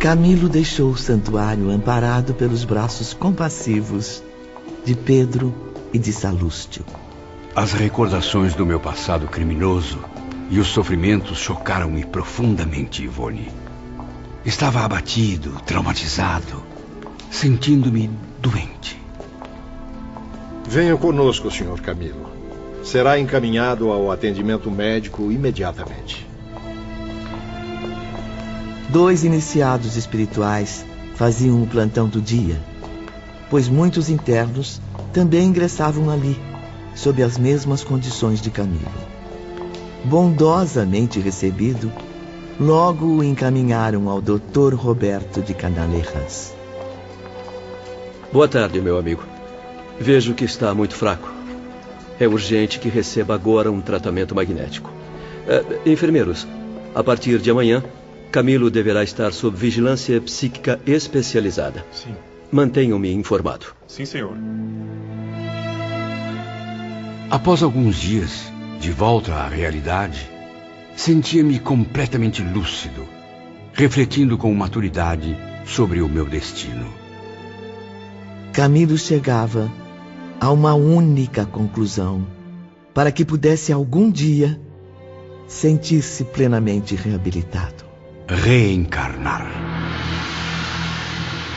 Camilo deixou o santuário amparado pelos braços compassivos de Pedro e de Salústio. As recordações do meu passado criminoso e os sofrimentos chocaram-me profundamente, Ivone. Estava abatido, traumatizado, sentindo-me doente. Venha conosco, Sr. Camilo. Será encaminhado ao atendimento médico imediatamente. 2 iniciados espirituais faziam o plantão do dia, pois muitos internos também ingressavam ali, sob as mesmas condições de Camilo. Bondosamente recebido, logo o encaminharam ao Dr. Roberto de Canalejas. Boa tarde, meu amigo. Vejo que está muito fraco. É urgente que receba agora um tratamento magnético. Enfermeiros, a partir de amanhã, Camilo deverá estar sob vigilância psíquica especializada. Sim. Mantenham-me informado. Sim, senhor. Após alguns dias, de volta à realidade, sentia-me completamente lúcido, refletindo com maturidade sobre o meu destino. Camilo chegava a uma única conclusão, para que pudesse algum dia sentir-se plenamente reabilitado. Reencarnar.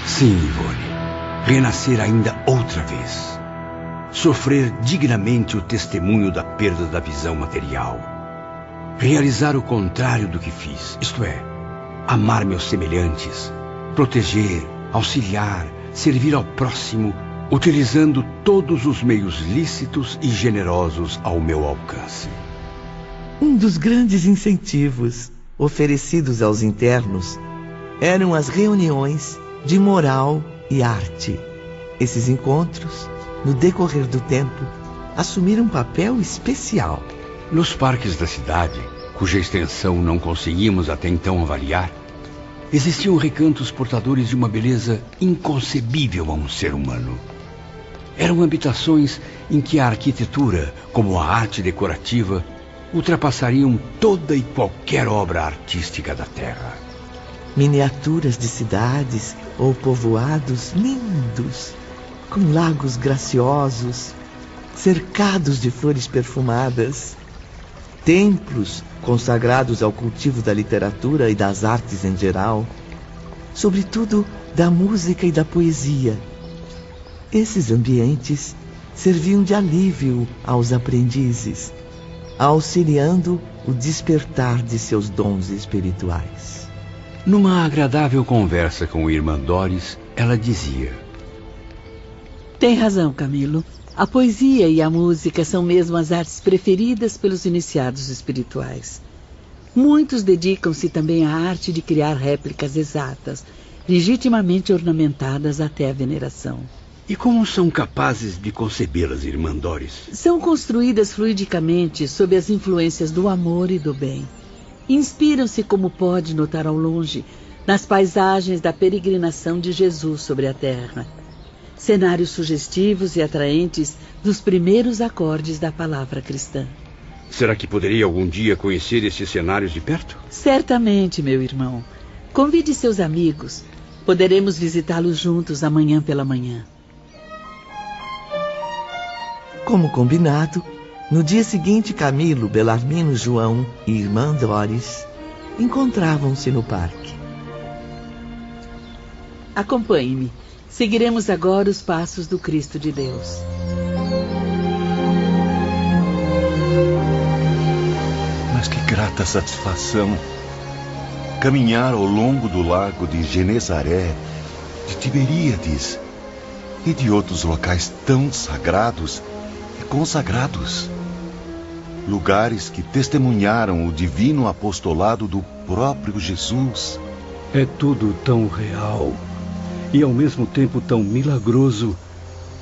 Sim, Ivone. Renascer ainda outra vez. Sofrer dignamente o testemunho da perda da visão material. Realizar o contrário do que fiz, isto é, amar meus semelhantes, proteger, auxiliar, servir ao próximo, utilizando todos os meios lícitos e generosos ao meu alcance. Um dos grandes incentivos oferecidos aos internos eram as reuniões de moral e arte. Esses encontros, no decorrer do tempo, assumiram um papel especial. Nos parques da cidade, cuja extensão não conseguimos até então avaliar, existiam recantos portadores de uma beleza inconcebível a um ser humano. Eram habitações em que a arquitetura, como a arte decorativa, ultrapassariam toda e qualquer obra artística da Terra. Miniaturas de cidades ou povoados lindos, com lagos graciosos, cercados de flores perfumadas, templos consagrados ao cultivo da literatura e das artes em geral, sobretudo da música e da poesia. Esses ambientes serviam de alívio aos aprendizes, auxiliando o despertar de seus dons espirituais. Numa agradável conversa com Irmã Doris, ela dizia: Tem razão, Camilo. A poesia e a música são mesmo as artes preferidas pelos iniciados espirituais. Muitos dedicam-se também à arte de criar réplicas exatas, legitimamente ornamentadas até a veneração. E como são capazes de concebê-las, Irmã Doris? São construídas fluidicamente sob as influências do amor e do bem. Inspiram-se, como pode notar ao longe, nas paisagens da peregrinação de Jesus sobre a terra. Cenários sugestivos e atraentes dos primeiros acordes da palavra cristã. Será que poderia algum dia conhecer esses cenários de perto? Certamente, meu irmão. Convide seus amigos. Poderemos visitá-los juntos amanhã pela manhã. Como combinado, no dia seguinte, Camilo, Belarmino, João e Irmã Doris encontravam-se no parque. Acompanhe-me. Seguiremos agora os passos do Cristo de Deus. Mas que grata satisfação caminhar ao longo do lago de Genezaré, de Tiberíades e de outros locais tão sagrados e consagrados. Lugares que testemunharam o divino apostolado do próprio Jesus. É tudo tão real e ao mesmo tempo tão milagroso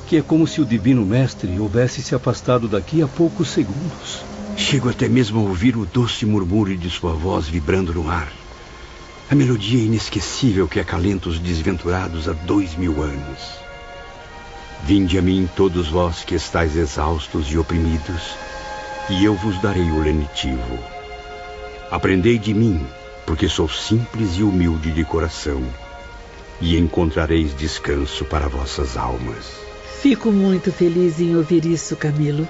que é como se o Divino Mestre houvesse se afastado daqui a poucos segundos. Chego até mesmo a ouvir o doce murmúrio de sua voz vibrando no ar. A melodia inesquecível que acalenta os desventurados há 2000 anos. Vinde a mim todos vós que estáis exaustos e oprimidos, e eu vos darei o lenitivo. Aprendei de mim, porque sou simples e humilde de coração, e encontrareis descanso para vossas almas. Fico muito feliz em ouvir isso, Camilo.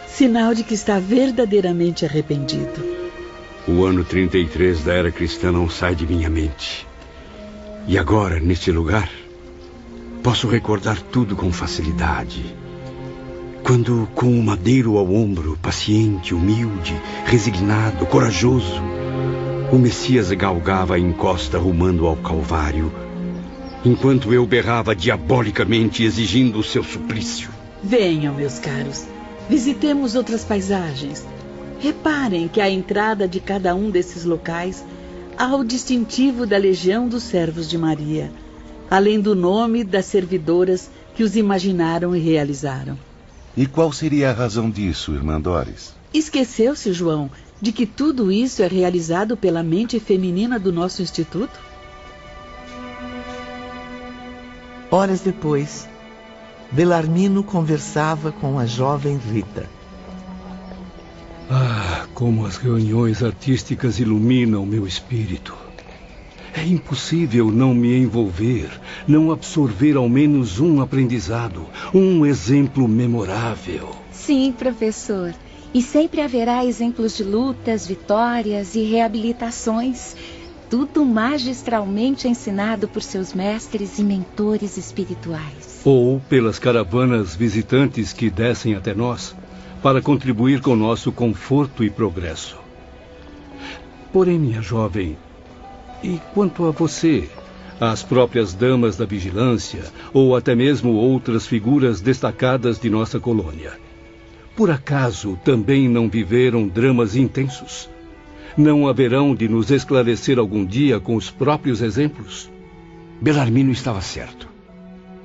Sinal de que está verdadeiramente arrependido. O ano 33 da era cristã não sai de minha mente. E agora, neste lugar, posso recordar tudo com facilidade. Quando, com o madeiro ao ombro, paciente, humilde, resignado, corajoso, o Messias galgava a encosta rumando ao Calvário, enquanto eu berrava diabolicamente exigindo o seu suplício. Venham, meus caros. Visitemos outras paisagens. Reparem que à entrada de cada um desses locais há o distintivo da Legião dos Servos de Maria, além do nome das servidoras que os imaginaram e realizaram. E qual seria a razão disso, irmã Doris? Esqueceu-se, João, de que tudo isso é realizado pela mente feminina do nosso instituto? Horas depois, Belarmino conversava com a jovem Rita. Ah, como as reuniões artísticas iluminam meu espírito. É impossível não me envolver, não absorver ao menos um aprendizado, um exemplo memorável. Sim, professor. E sempre haverá exemplos de lutas, vitórias e reabilitações. Tudo magistralmente ensinado por seus mestres e mentores espirituais. Ou pelas caravanas visitantes que descem até nós, para contribuir com nosso conforto e progresso. Porém, minha jovem, e quanto a você, as próprias damas da vigilância, ou até mesmo outras figuras destacadas de nossa colônia, por acaso também não viveram dramas intensos? Não haverão de nos esclarecer algum dia com os próprios exemplos? Belarmino estava certo.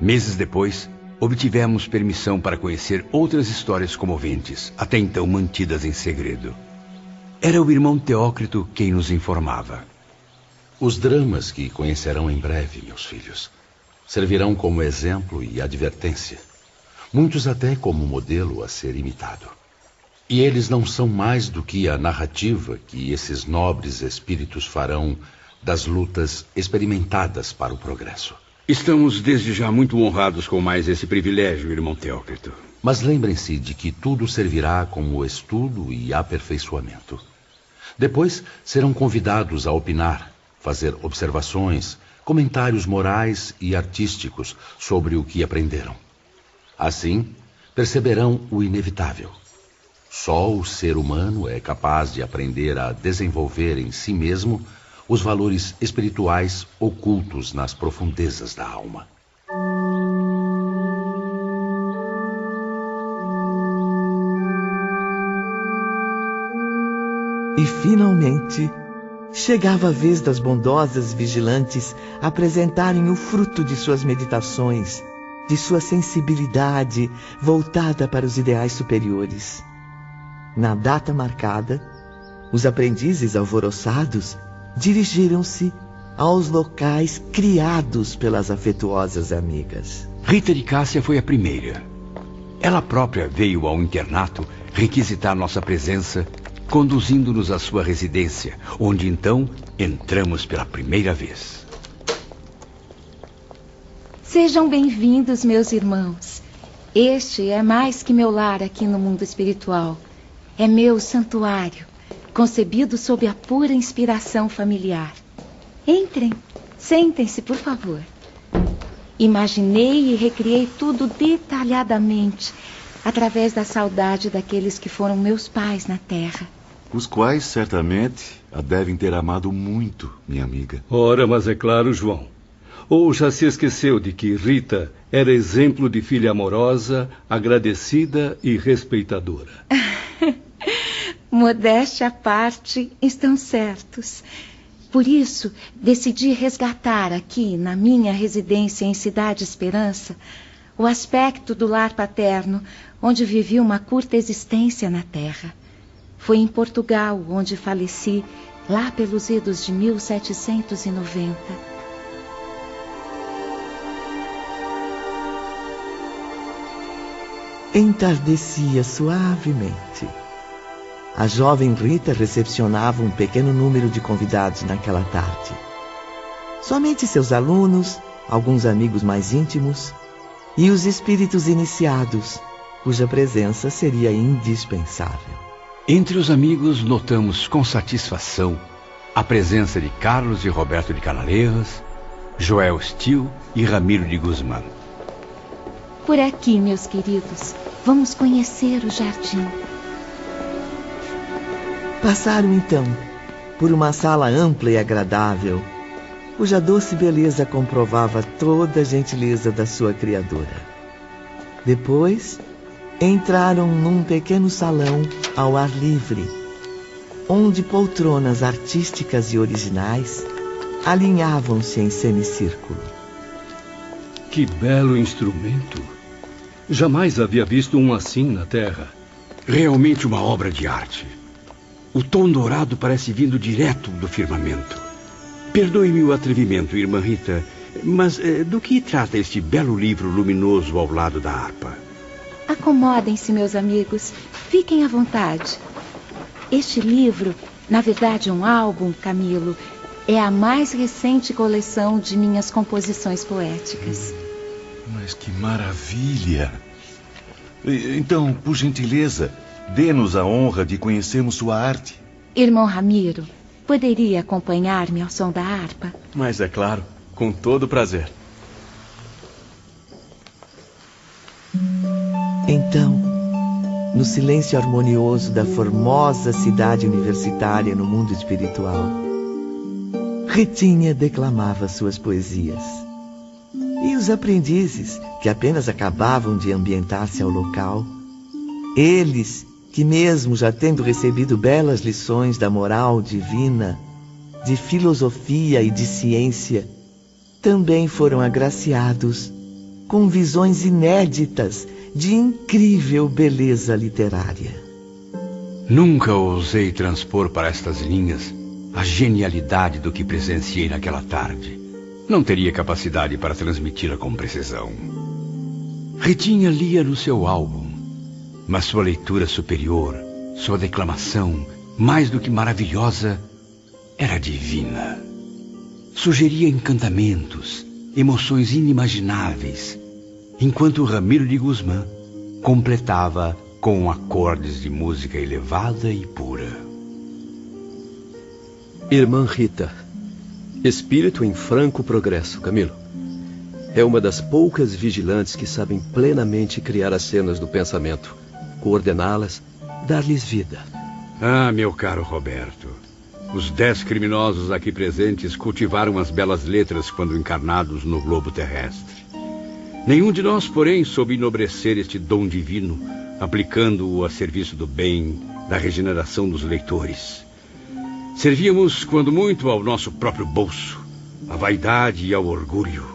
Meses depois, obtivemos permissão para conhecer outras histórias comoventes, até então mantidas em segredo. Era o irmão Teócrito quem nos informava. Os dramas que conhecerão em breve, meus filhos, servirão como exemplo e advertência, muitos até como modelo a ser imitado. E eles não são mais do que a narrativa que esses nobres espíritos farão das lutas experimentadas para o progresso. Estamos desde já muito honrados com mais esse privilégio, irmão Teócrito. Mas lembrem-se de que tudo servirá como estudo e aperfeiçoamento. Depois serão convidados a opinar, fazer observações, comentários morais e artísticos sobre o que aprenderam. Assim, perceberão o inevitável. Só o ser humano é capaz de aprender a desenvolver em si mesmo os valores espirituais ocultos nas profundezas da alma. E, finalmente, chegava a vez das bondosas vigilantes apresentarem o fruto de suas meditações, de sua sensibilidade voltada para os ideais superiores. Na data marcada, os aprendizes alvoroçados dirigiram-se aos locais criados pelas afetuosas amigas. Rita de Cássia foi a primeira. Ela própria veio ao internato requisitar nossa presença, conduzindo-nos à sua residência, onde então entramos pela primeira vez. Sejam bem-vindos, meus irmãos. Este é mais que meu lar aqui no mundo espiritual. É meu santuário, concebido sob a pura inspiração familiar. Entrem, sentem-se, por favor. Imaginei e recriei tudo detalhadamente, através da saudade daqueles que foram meus pais na terra. Os quais, certamente, a devem ter amado muito, minha amiga. Ora, mas é claro, João. Ou já se esqueceu de que Rita era exemplo de filha amorosa, agradecida e respeitadora? Modéstia à parte, estão certos. Por isso, decidi resgatar aqui, na minha residência em Cidade Esperança, o aspecto do lar paterno, onde vivi uma curta existência na terra. Foi em Portugal onde faleci, lá pelos idos de 1790. Entardecia suavemente. a jovem Rita recepcionava um pequeno número de convidados naquela tarde. Somente seus alunos, alguns amigos mais íntimos e os espíritos iniciados, cuja presença seria indispensável. Entre os amigos, notamos com satisfação a presença de Carlos e Roberto de Canaleiras, Joel Stil e Ramiro de Guzmán. Por aqui, meus queridos, vamos conhecer o jardim. Passaram, então, por uma sala ampla e agradável, cuja doce beleza comprovava toda a gentileza da sua criadora. Depois, entraram num pequeno salão ao ar livre, onde poltronas artísticas e originais alinhavam-se em semicírculo. Que belo instrumento! Jamais havia visto um assim na Terra. Realmente uma obra de arte. O tom dourado parece vindo direto do firmamento. Perdoe-me o atrevimento, irmã Rita, mas do que trata este belo livro luminoso ao lado da harpa? Acomodem-se, meus amigos. Fiquem à vontade. Este livro, na verdade um álbum, Camilo, é a mais recente coleção de minhas composições poéticas. Mas que maravilha! Então, por gentileza, dê-nos a honra de conhecermos sua arte. Irmão Ramiro, poderia acompanhar-me ao som da harpa? Mas é claro, com todo prazer. Então, no silêncio harmonioso da formosa cidade universitária no mundo espiritual, Ritinha declamava suas poesias. E os aprendizes, que apenas acabavam de ambientar-se ao local, eles que mesmo já tendo recebido belas lições da moral divina, de filosofia e de ciência, também foram agraciados com visões inéditas de incrível beleza literária. Nunca ousei transpor para estas linhas a genialidade do que presenciei naquela tarde. Não teria capacidade para transmiti-la com precisão. Ritinha lia no seu álbum, mas sua leitura superior, sua declamação, mais do que maravilhosa, era divina. Sugeria encantamentos, emoções inimagináveis, enquanto Ramiro de Guzmán completava com acordes de música elevada e pura. Irmã Rita, espírito em franco progresso, Camilo. É uma das poucas vigilantes que sabem plenamente criar as cenas do pensamento, coordená-las, dar-lhes vida. Ah, meu caro Roberto, os 10 criminosos aqui presentes cultivaram as belas letras quando encarnados no globo terrestre. Nenhum de nós, porém, soube enobrecer este dom divino, aplicando-o a serviço do bem, da regeneração dos leitores. Servíamos, quando muito, ao nosso próprio bolso, à vaidade e ao orgulho,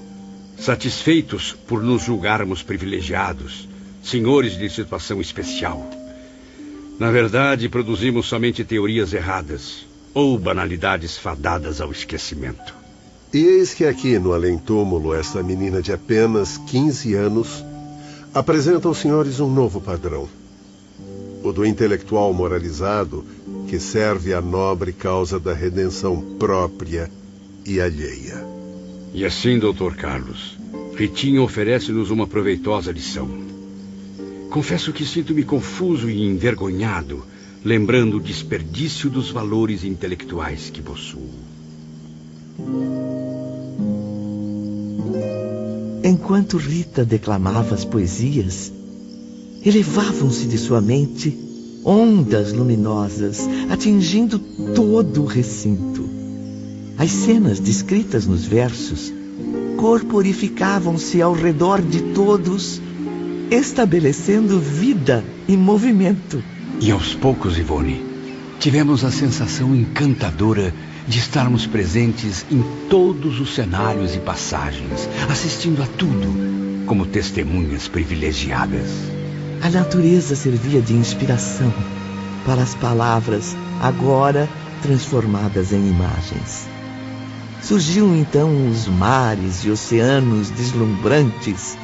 satisfeitos por nos julgarmos privilegiados, senhores de situação especial. Na verdade, produzimos somente teorias erradas ou banalidades fadadas ao esquecimento. E eis que aqui, no além-túmulo, esta menina de apenas 15 anos apresenta aos senhores um novo padrão. O do intelectual moralizado que serve à nobre causa da redenção própria e alheia. E assim, Dr. Carlos, Ritinha oferece-nos uma proveitosa lição. Confesso que sinto-me confuso e envergonhado, lembrando o desperdício dos valores intelectuais que possuo. Enquanto Rita declamava as poesias, elevavam-se de sua mente ondas luminosas, atingindo todo o recinto. As cenas descritas nos versos corporificavam-se ao redor de todos, estabelecendo vida e movimento. E aos poucos, Ivone, tivemos a sensação encantadora de estarmos presentes em todos os cenários e passagens, assistindo a tudo como testemunhas privilegiadas. A natureza servia de inspiração para as palavras, agora transformadas em imagens. Surgiam então os mares e oceanos deslumbrantes,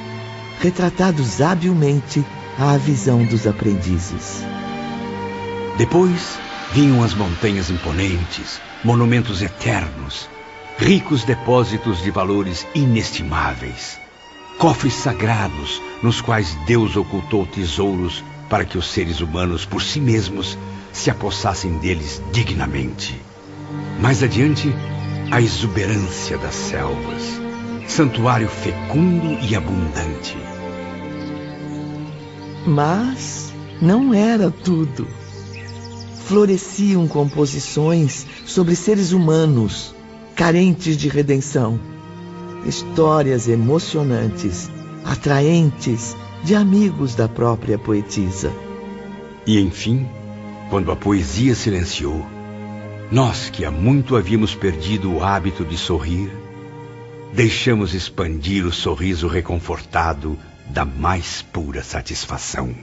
retratados habilmente à visão dos aprendizes. Depois vinham as montanhas imponentes, monumentos eternos, ricos depósitos de valores inestimáveis, cofres sagrados nos quais Deus ocultou tesouros para que os seres humanos por si mesmos se apossassem deles dignamente. Mais adiante, a exuberância das selvas, santuário fecundo e abundante. Mas não era tudo. Floresciam composições sobre seres humanos, carentes de redenção. Histórias emocionantes, atraentes, de amigos da própria poetisa. E, enfim, quando a poesia silenciou, nós que há muito havíamos perdido o hábito de sorrir, deixamos expandir o sorriso reconfortado da mais pura satisfação.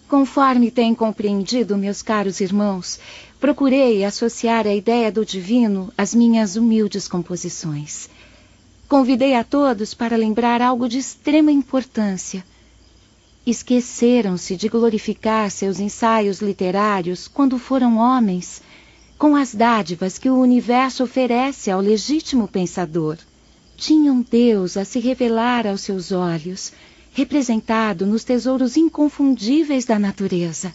Conforme têm compreendido, meus caros irmãos, procurei associar a ideia do divino às minhas humildes composições. Convidei a todos para lembrar algo de extrema importância. Esqueceram-se de glorificar seus ensaios literários quando foram homens, com as dádivas que o universo oferece ao legítimo pensador. Tinham Deus a se revelar aos seus olhos, representado nos tesouros inconfundíveis da natureza.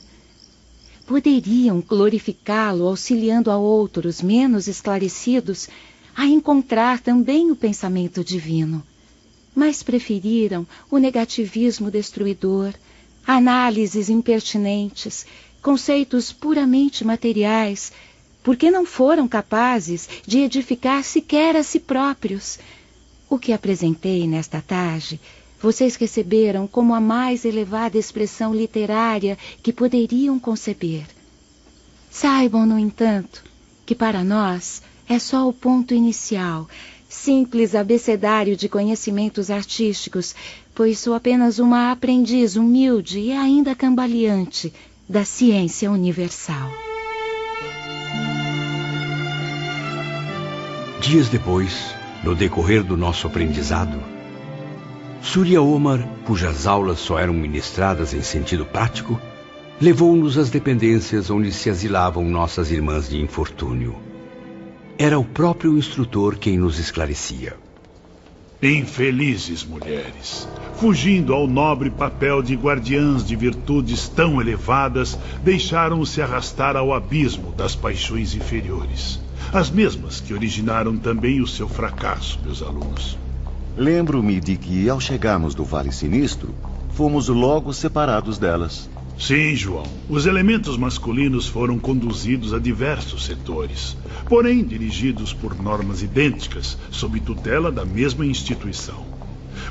Poderiam glorificá-lo auxiliando a outros menos esclarecidos a encontrar também o pensamento divino, mas preferiram o negativismo destruidor, análises impertinentes, conceitos puramente materiais, porque não foram capazes de edificar sequer a si próprios. O que apresentei nesta tarde, vocês receberam como a mais elevada expressão literária que poderiam conceber. Saibam, no entanto, que para nós é só o ponto inicial, simples abecedário de conhecimentos artísticos, pois sou apenas uma aprendiz humilde e ainda cambaleante da ciência universal. Dias depois, no decorrer do nosso aprendizado, Surya Omar, cujas aulas só eram ministradas em sentido prático, levou-nos às dependências onde se asilavam nossas irmãs de infortúnio. Era o próprio instrutor quem nos esclarecia. Infelizes mulheres, fugindo ao nobre papel de guardiãs de virtudes tão elevadas, deixaram-se arrastar ao abismo das paixões inferiores. As mesmas que originaram também o seu fracasso, meus alunos. Lembro-me de que, ao chegarmos do Vale Sinistro, fomos logo separados delas. Sim, João. Os elementos masculinos foram conduzidos a diversos setores, porém dirigidos por normas idênticas, sob tutela da mesma instituição.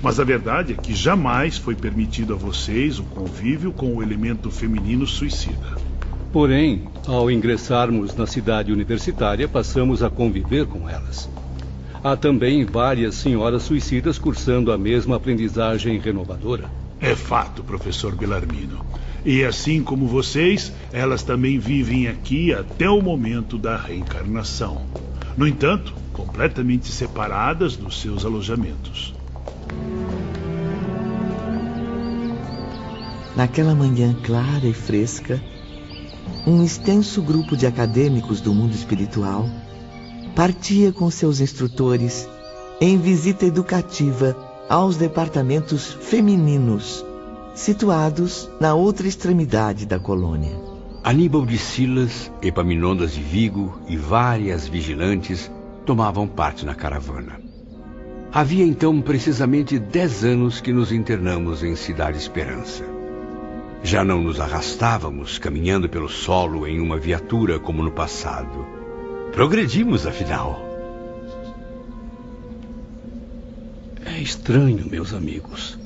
Mas a verdade é que jamais foi permitido a vocês o convívio com o elemento feminino suicida. Porém, ao ingressarmos na cidade universitária, passamos a conviver com elas. Há também várias senhoras suicidas cursando a mesma aprendizagem renovadora. É fato, professor Bellarmino. E assim como vocês, elas também vivem aqui até o momento da reencarnação. No entanto, completamente separadas dos seus alojamentos. Naquela manhã clara e fresca, um extenso grupo de acadêmicos do mundo espiritual partia com seus instrutores em visita educativa aos departamentos femininos, situados na outra extremidade da colônia. Aníbal de Silas, Epaminondas de Vigo e várias vigilantes tomavam parte na caravana. Havia então precisamente 10 anos que nos internamos em Cidade Esperança. Já não nos arrastávamos caminhando pelo solo em uma viatura como no passado. Progredimos, afinal. É estranho, meus amigos,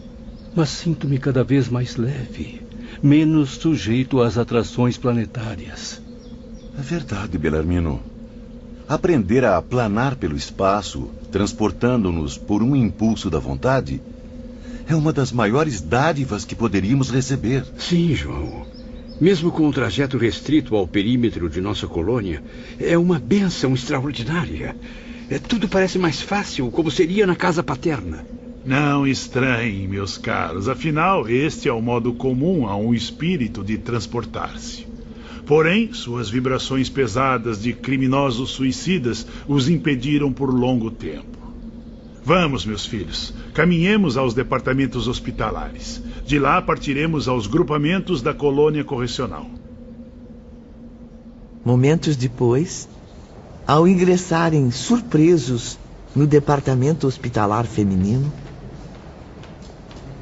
mas sinto-me cada vez mais leve, menos sujeito às atrações planetárias. É verdade, Bellarmino. Aprender a planar pelo espaço, transportando-nos por um impulso da vontade, é uma das maiores dádivas que poderíamos receber. Sim, João. Mesmo com o trajeto restrito ao perímetro de nossa colônia, é uma bênção extraordinária. Tudo parece mais fácil, como seria na casa paterna. Não estranhem, meus caros. Afinal, este é o modo comum a um espírito de transportar-se. Porém, suas vibrações pesadas de criminosos suicidas os impediram por longo tempo. Vamos, meus filhos, caminhemos aos departamentos hospitalares. De lá partiremos aos grupamentos da colônia correcional. Momentos depois, ao ingressarem surpresos no departamento hospitalar feminino,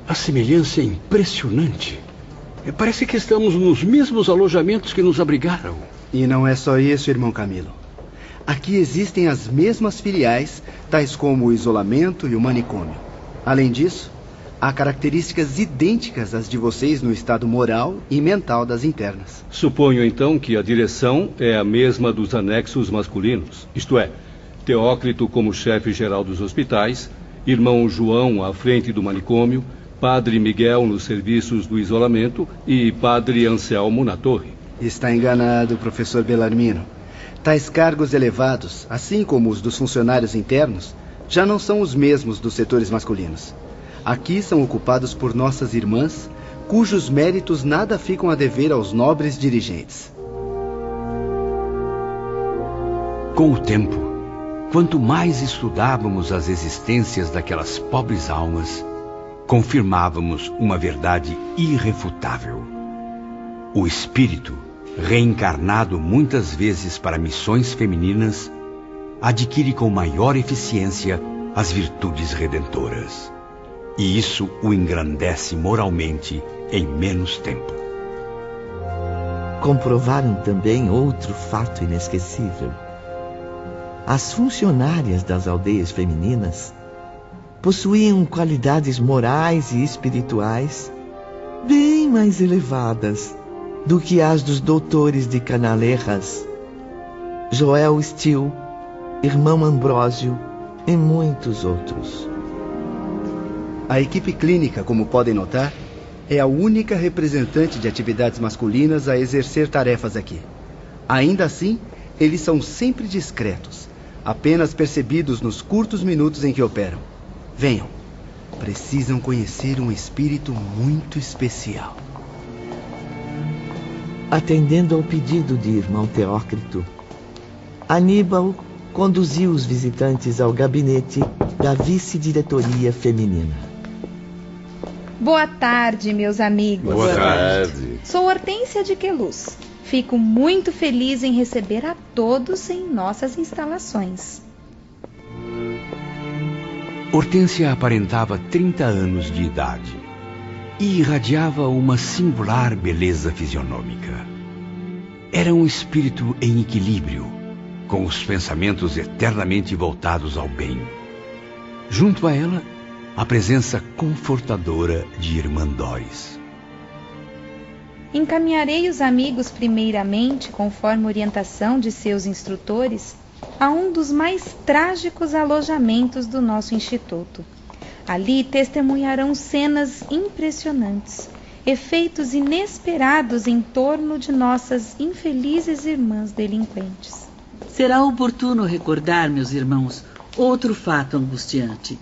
a semelhança é impressionante. Parece que estamos nos mesmos alojamentos que nos abrigaram. E não é só isso, irmão Camilo. Aqui existem as mesmas filiais, tais como o isolamento e o manicômio. Além disso, há características idênticas às de vocês no estado moral e mental das internas. Suponho, então, que a direção é a mesma dos anexos masculinos. Isto é, Teócrito como chefe-geral dos hospitais, irmão João à frente do manicômio, Padre Miguel nos serviços do isolamento e Padre Anselmo na torre. Está enganado, professor Bellarmino. Tais cargos elevados, assim como os dos funcionários internos, já não são os mesmos dos setores masculinos. Aqui são ocupados por nossas irmãs, cujos méritos nada ficam a dever aos nobres dirigentes. Com o tempo, quanto mais estudávamos as existências daquelas pobres almas, confirmávamos uma verdade irrefutável. O espírito, reencarnado muitas vezes para missões femininas, adquire com maior eficiência as virtudes redentoras. E isso o engrandece moralmente em menos tempo. Comprovaram também outro fato inesquecível. As funcionárias das aldeias femininas possuíam qualidades morais e espirituais bem mais elevadas do que as dos doutores de Canalerras, Joel Steele, irmão Ambrósio e muitos outros. A equipe clínica, como podem notar, é a única representante de atividades masculinas a exercer tarefas aqui. Ainda assim, eles são sempre discretos, apenas percebidos nos curtos minutos em que operam. Venham, precisam conhecer um espírito muito especial. Atendendo ao pedido de irmão Teócrito, Aníbal conduziu os visitantes ao gabinete da vice-diretoria feminina. Boa tarde, meus amigos. Boa tarde. Sou Hortência de Queluz. Fico muito feliz em receber a todos em nossas instalações. Hortência aparentava 30 anos de idade e irradiava uma singular beleza fisionômica. Era um espírito em equilíbrio, com os pensamentos eternamente voltados ao bem. Junto a ela, a presença confortadora de Irmã Doris. Encaminharei os amigos primeiramente, conforme orientação de seus instrutores, a um dos mais trágicos alojamentos do nosso instituto. Ali testemunharão cenas impressionantes, efeitos inesperados em torno de nossas infelizes irmãs delinquentes. Será oportuno recordar, meus irmãos, outro fato angustiante.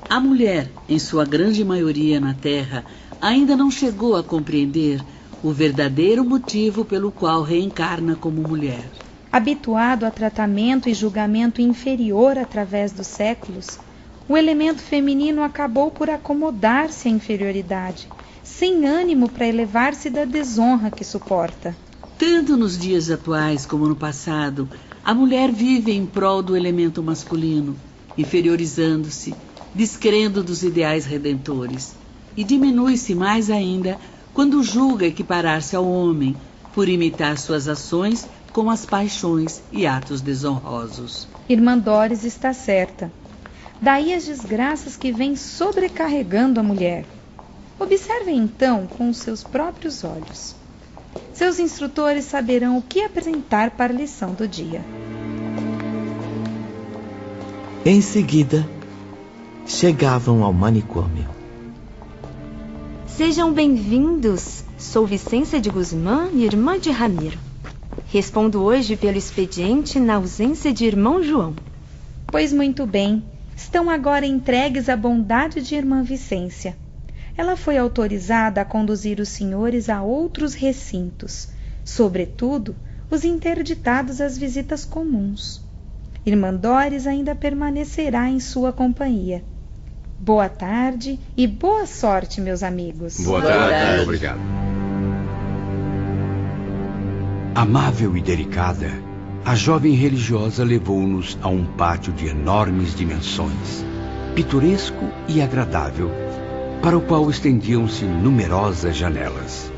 A mulher, em sua grande maioria na Terra, ainda não chegou a compreender o verdadeiro motivo pelo qual reencarna como mulher. Habituado a tratamento e julgamento inferior através dos séculos, o elemento feminino acabou por acomodar-se à inferioridade, sem ânimo para elevar-se da desonra que suporta. Tanto nos dias atuais como no passado, a mulher vive em prol do elemento masculino, inferiorizando-se, descrendo dos ideais redentores, e diminui-se mais ainda quando julga equiparar-se ao homem, por imitar suas ações com as paixões e atos desonrosos. Irmã Doris está certa. Daí as desgraças que vêm sobrecarregando a mulher. Observem então com os seus próprios olhos. Seus instrutores saberão o que apresentar para a lição do dia. Em seguida, chegavam ao manicômio. Sejam bem-vindos. Sou Vicência de Guzmán, irmã de Ramiro. Respondo hoje pelo expediente na ausência de irmão João. Pois muito bem, estão agora entregues à bondade de irmã Vicência. Ela foi autorizada a conduzir os senhores a outros recintos, sobretudo os interditados às visitas comuns. Irmã Doris ainda permanecerá em sua companhia. Boa tarde e boa sorte, meus amigos. Boa tarde. Obrigado. Amável e delicada, a jovem religiosa levou-nos a um pátio de enormes dimensões, pitoresco e agradável, para o qual estendiam-se numerosas janelas.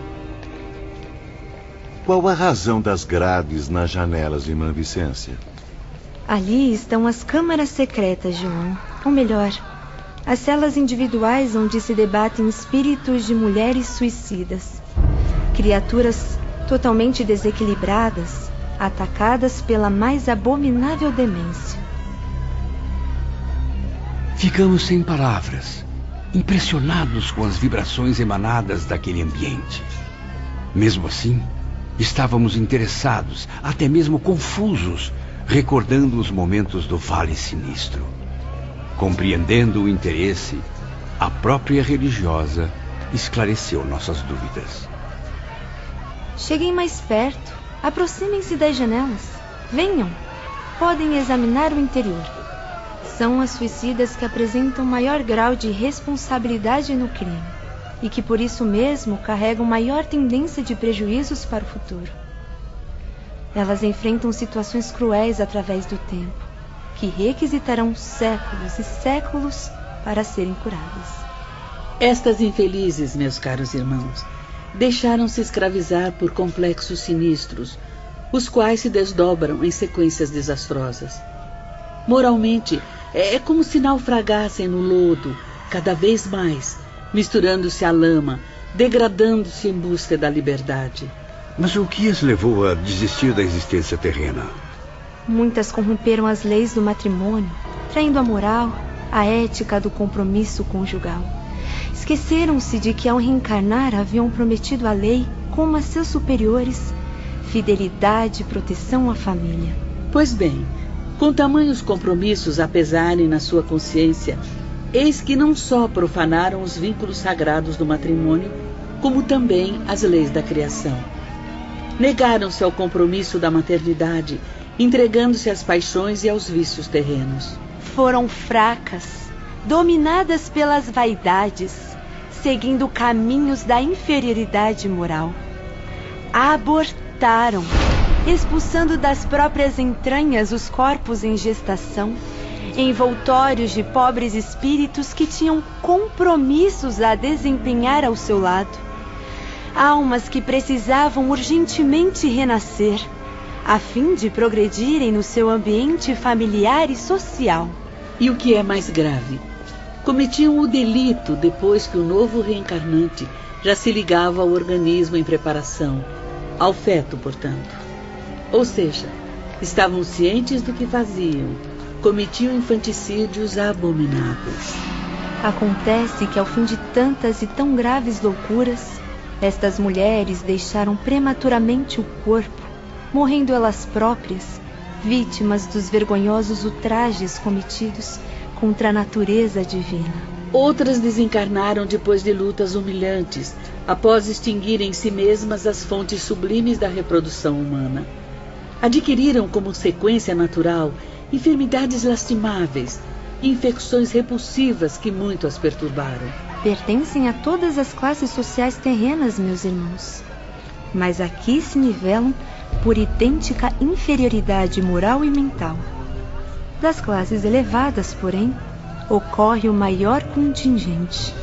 Qual a razão das grades nas janelas, irmã Vicência? Ali estão as câmaras secretas, João. Ou melhor, as celas individuais onde se debatem espíritos de mulheres suicidas. Criaturas totalmente desequilibradas, atacadas pela mais abominável demência. Ficamos sem palavras, impressionados com as vibrações emanadas daquele ambiente. Mesmo assim, estávamos interessados, até mesmo confusos, recordando os momentos do Vale Sinistro. Compreendendo o interesse, a própria religiosa esclareceu nossas dúvidas. Cheguem mais perto, aproximem-se das janelas. Venham, podem examinar o interior. São as suicidas que apresentam maior grau de responsabilidade no crime e que por isso mesmo carregam maior tendência de prejuízos para o futuro. Elas enfrentam situações cruéis através do tempo, que requisitarão séculos e séculos para serem curadas. Estas infelizes, meus caros irmãos, deixaram-se escravizar por complexos sinistros, os quais se desdobram em sequências desastrosas. Moralmente, é como se naufragassem no lodo, cada vez mais, misturando-se à lama, degradando-se em busca da liberdade. Mas o que as levou a desistir da existência terrena? Muitas corromperam as leis do matrimônio, traindo a moral, a ética do compromisso conjugal. Esqueceram-se de que ao reencarnar haviam prometido à lei, como a seus superiores, fidelidade e proteção à família. Pois bem, com tamanhos compromissos a pesarem na sua consciência, eis que não só profanaram os vínculos sagrados do matrimônio, como também as leis da criação. Negaram-se ao compromisso da maternidade, entregando-se às paixões e aos vícios terrenos. Foram fracas, dominadas pelas vaidades, seguindo caminhos da inferioridade moral. Abortaram, expulsando das próprias entranhas os corpos em gestação, envoltórios de pobres espíritos que tinham compromissos a desempenhar ao seu lado. Almas que precisavam urgentemente renascer, a fim de progredirem no seu ambiente familiar e social. E o que é mais grave, cometiam o delito depois que o novo reencarnante já se ligava ao organismo em preparação, ao feto, portanto. Ou seja, estavam cientes do que faziam, cometiam infanticídios abomináveis. Acontece que ao fim de tantas e tão graves loucuras, estas mulheres deixaram prematuramente o corpo, morrendo elas próprias, vítimas dos vergonhosos ultrajes cometidos contra a natureza divina. Outras desencarnaram depois de lutas humilhantes, após extinguirem em si mesmas as fontes sublimes da reprodução humana. Adquiriram como sequência natural enfermidades lastimáveis, infecções repulsivas que muito as perturbaram. Pertencem a todas as classes sociais terrenas, meus irmãos. Mas aqui se nivelam por idêntica inferioridade moral e mental. Das classes elevadas, porém, ocorre o maior contingente.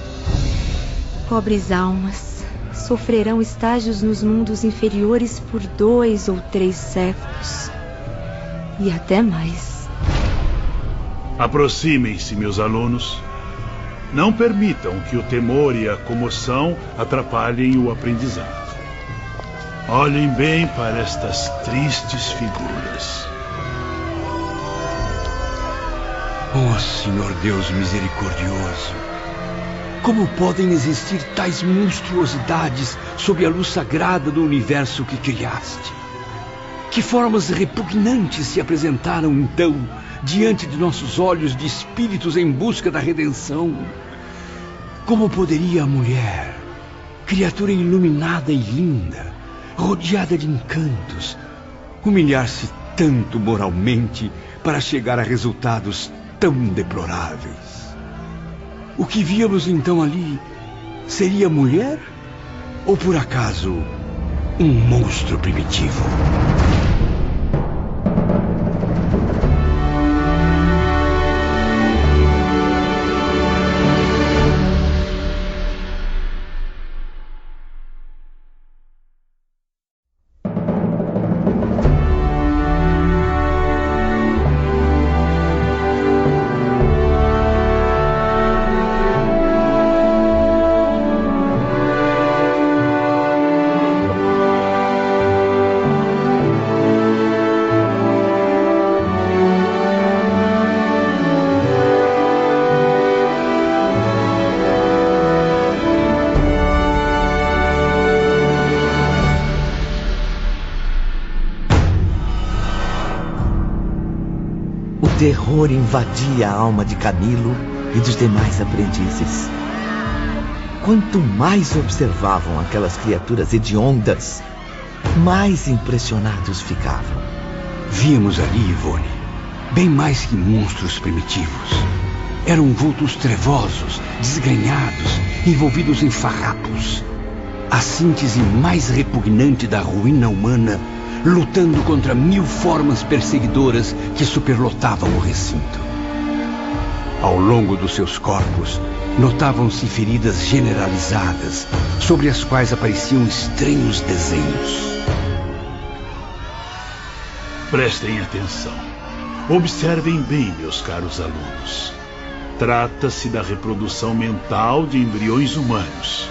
Pobres almas sofrerão estágios nos mundos inferiores por 2 ou 3 séculos. E até mais. Aproximem-se, meus alunos. Não permitam que o temor e a comoção atrapalhem o aprendizado. Olhem bem para estas tristes figuras. Oh, Senhor Deus misericordioso, como podem existir tais monstruosidades sob a luz sagrada do universo que criaste? Que formas repugnantes se apresentaram, então, diante de nossos olhos de espíritos em busca da redenção? Como poderia a mulher, criatura iluminada e linda, rodeada de encantos, humilhar-se tanto moralmente para chegar a resultados tão deploráveis. O que víamos então ali seria mulher? Ou por acaso um monstro primitivo? O terror invadia a alma de Camilo e dos demais aprendizes. Quanto mais observavam aquelas criaturas hediondas, mais impressionados ficavam. Víamos ali, Ivone, bem mais que monstros primitivos. Eram vultos trevosos, desgrenhados, envolvidos em farrapos. A síntese mais repugnante da ruína humana, lutando contra 1000 formas perseguidoras que superlotavam o recinto. Ao longo dos seus corpos, notavam-se feridas generalizadas, sobre as quais apareciam estranhos desenhos. Prestem atenção. Observem bem, meus caros alunos. Trata-se da reprodução mental de embriões humanos.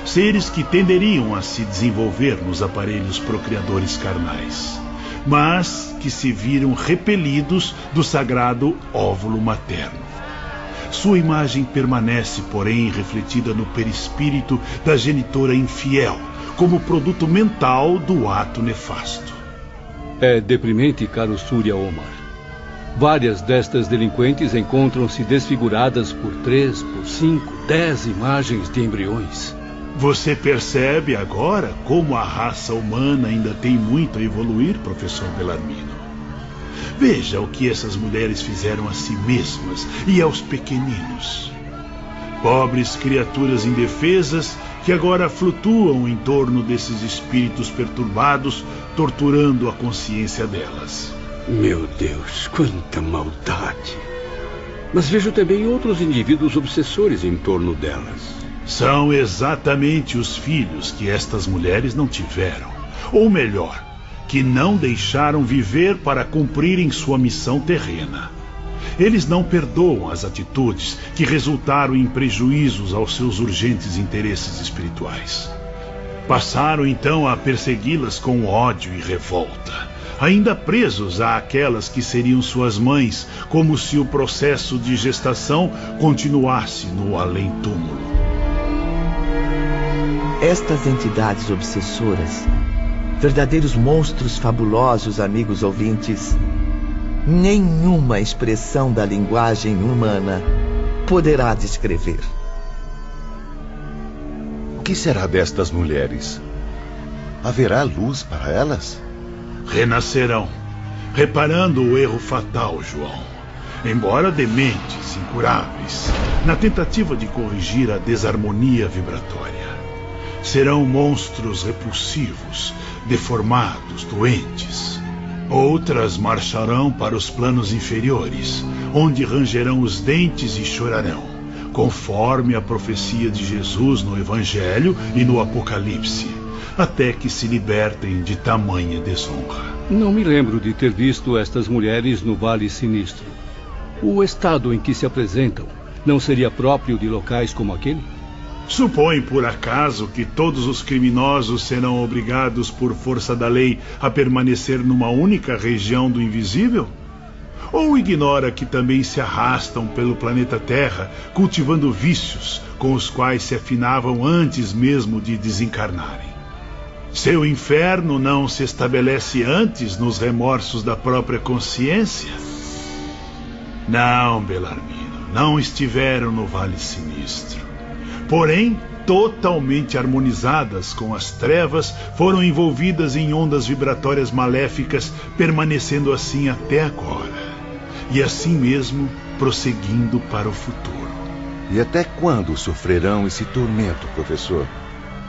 Seres que tenderiam a se desenvolver nos aparelhos procriadores carnais, mas que se viram repelidos do sagrado óvulo materno. Sua imagem permanece, porém, refletida no perispírito da genitora infiel, como produto mental do ato nefasto. É deprimente, caro Surya Omar. Várias destas delinquentes encontram-se desfiguradas por 3, por 5, 10 imagens de embriões. Você percebe agora como a raça humana ainda tem muito a evoluir, professor Bellarmino. Veja o que essas mulheres fizeram a si mesmas e aos pequeninos. Pobres criaturas indefesas que agora flutuam em torno desses espíritos perturbados, torturando a consciência delas. Meu Deus, quanta maldade! Mas vejo também outros indivíduos obsessores em torno delas. São exatamente os filhos que estas mulheres não tiveram. Ou melhor, que não deixaram viver para cumprirem sua missão terrena. Eles não perdoam as atitudes que resultaram em prejuízos aos seus urgentes interesses espirituais. Passaram então a persegui-las com ódio e revolta, ainda presos àquelas que seriam suas mães, como se o processo de gestação continuasse no além-túmulo. Estas entidades obsessoras, verdadeiros monstros fabulosos, amigos ouvintes, nenhuma expressão da linguagem humana poderá descrever. O que será destas mulheres? Haverá luz para elas? Renascerão, reparando o erro fatal, João. Embora dementes, incuráveis, na tentativa de corrigir a desarmonia vibratória. Serão monstros repulsivos, deformados, doentes. Outras marcharão para os planos inferiores, onde rangerão os dentes e chorarão, conforme a profecia de Jesus no Evangelho e no Apocalipse, até que se libertem de tamanha desonra. Não me lembro de ter visto estas mulheres no Vale Sinistro. O estado em que se apresentam não seria próprio de locais como aquele? Supõe, por acaso, que todos os criminosos serão obrigados por força da lei a permanecer numa única região do invisível? Ou ignora que também se arrastam pelo planeta Terra, cultivando vícios com os quais se afinavam antes mesmo de desencarnarem? Seu inferno não se estabelece antes nos remorsos da própria consciência? Não, Bellarmino, não estiveram no Vale Sinistro. Porém, totalmente harmonizadas com as trevas, foram envolvidas em ondas vibratórias maléficas, permanecendo assim até agora. E assim mesmo, prosseguindo para o futuro. E até quando sofrerão esse tormento, professor?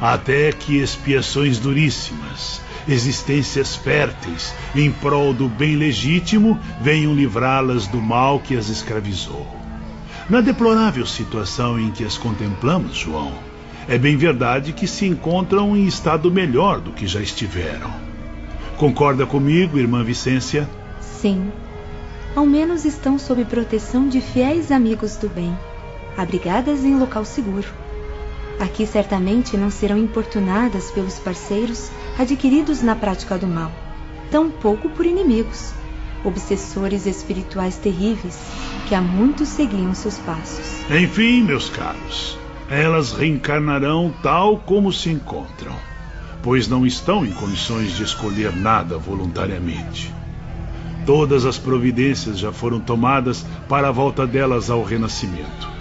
Até que expiações duríssimas, existências férteis, em prol do bem legítimo, venham livrá-las do mal que as escravizou. Na deplorável situação em que as contemplamos, João, é bem verdade que se encontram em estado melhor do que já estiveram. Concorda comigo, irmã Vicência? Sim. Ao menos estão sob proteção de fiéis amigos do bem, abrigadas em local seguro. Aqui certamente não serão importunadas pelos parceiros adquiridos na prática do mal, tampouco por inimigos, obsessores espirituais terríveis, que há muito seguiam seus passos. Enfim, meus caros, elas reencarnarão tal como se encontram, pois não estão em condições de escolher nada voluntariamente. Todas as providências já foram tomadas para a volta delas ao renascimento.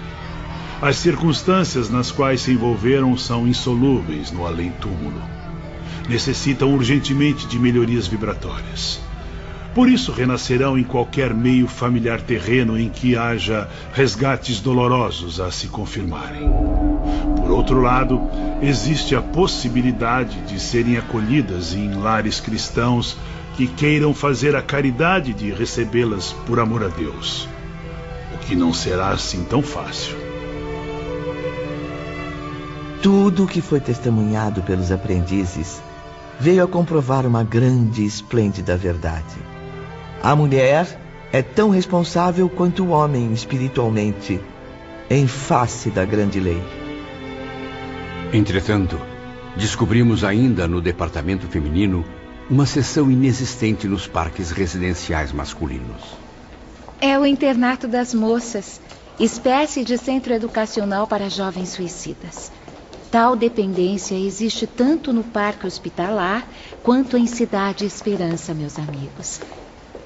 As circunstâncias nas quais se envolveram são insolúveis no além-túmulo. Necessitam urgentemente de melhorias vibratórias. Por isso renascerão em qualquer meio familiar terreno em que haja resgates dolorosos a se confirmarem. Por outro lado, existe a possibilidade de serem acolhidas em lares cristãos que queiram fazer a caridade de recebê-las por amor a Deus. O que não será assim tão fácil. Tudo o que foi testemunhado pelos aprendizes veio a comprovar uma grande e esplêndida verdade. A mulher é tão responsável quanto o homem espiritualmente, em face da grande lei. Entretanto, descobrimos ainda no departamento feminino uma seção inexistente nos parques residenciais masculinos. É o internato das moças, espécie de centro educacional para jovens suicidas. Tal dependência existe tanto no parque hospitalar quanto em Cidade Esperança, meus amigos.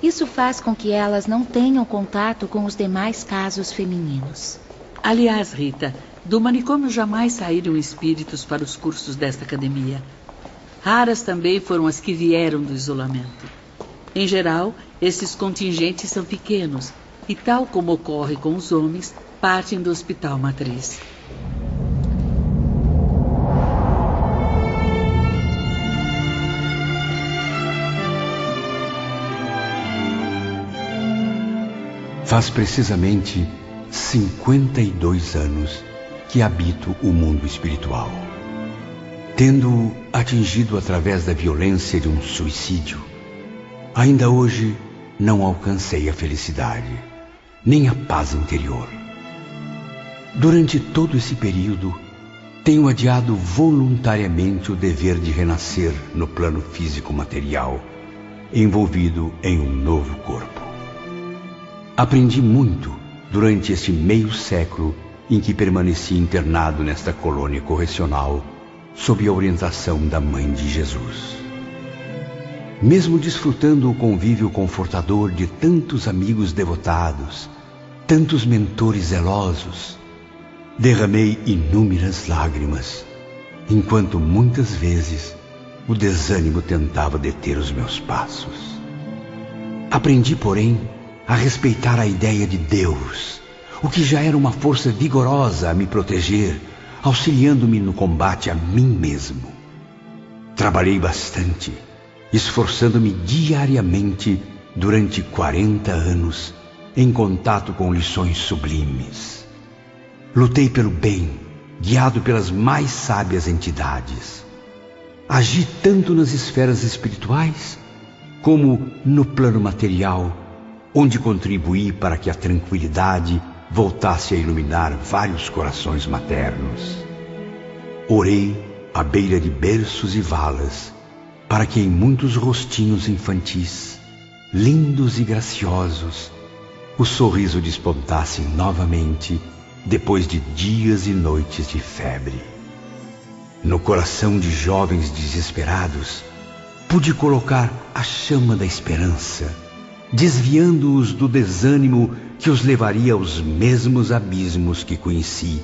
Isso faz com que elas não tenham contato com os demais casos femininos. Aliás, Rita, do manicômio jamais saíram espíritos para os cursos desta academia. Raras também foram as que vieram do isolamento. Em geral, esses contingentes são pequenos e, tal como ocorre com os homens, partem do hospital matriz. Faz precisamente 52 anos que habito o mundo espiritual. Tendo-o atingido através da violência de um suicídio, ainda hoje não alcancei a felicidade, nem a paz interior. Durante todo esse período, tenho adiado voluntariamente o dever de renascer no plano físico-material, envolvido em um novo corpo. Aprendi muito durante este meio século em que permaneci internado nesta colônia correcional, sob a orientação da Mãe de Jesus. Mesmo desfrutando o convívio confortador de tantos amigos devotados, tantos mentores zelosos, derramei inúmeras lágrimas, enquanto muitas vezes o desânimo tentava deter os meus passos. Aprendi, porém, a respeitar a ideia de Deus, o que já era uma força vigorosa a me proteger, auxiliando-me no combate a mim mesmo. Trabalhei bastante, esforçando-me diariamente durante 40 anos em contato com lições sublimes. Lutei pelo bem, guiado pelas mais sábias entidades. Agi tanto nas esferas espirituais como no plano material, onde contribuí para que a tranquilidade voltasse a iluminar vários corações maternos. Orei à beira de berços e valas, para que em muitos rostinhos infantis, lindos e graciosos, o sorriso despontasse novamente depois de dias e noites de febre. No coração de jovens desesperados, pude colocar a chama da esperança, desviando-os do desânimo que os levaria aos mesmos abismos que conheci,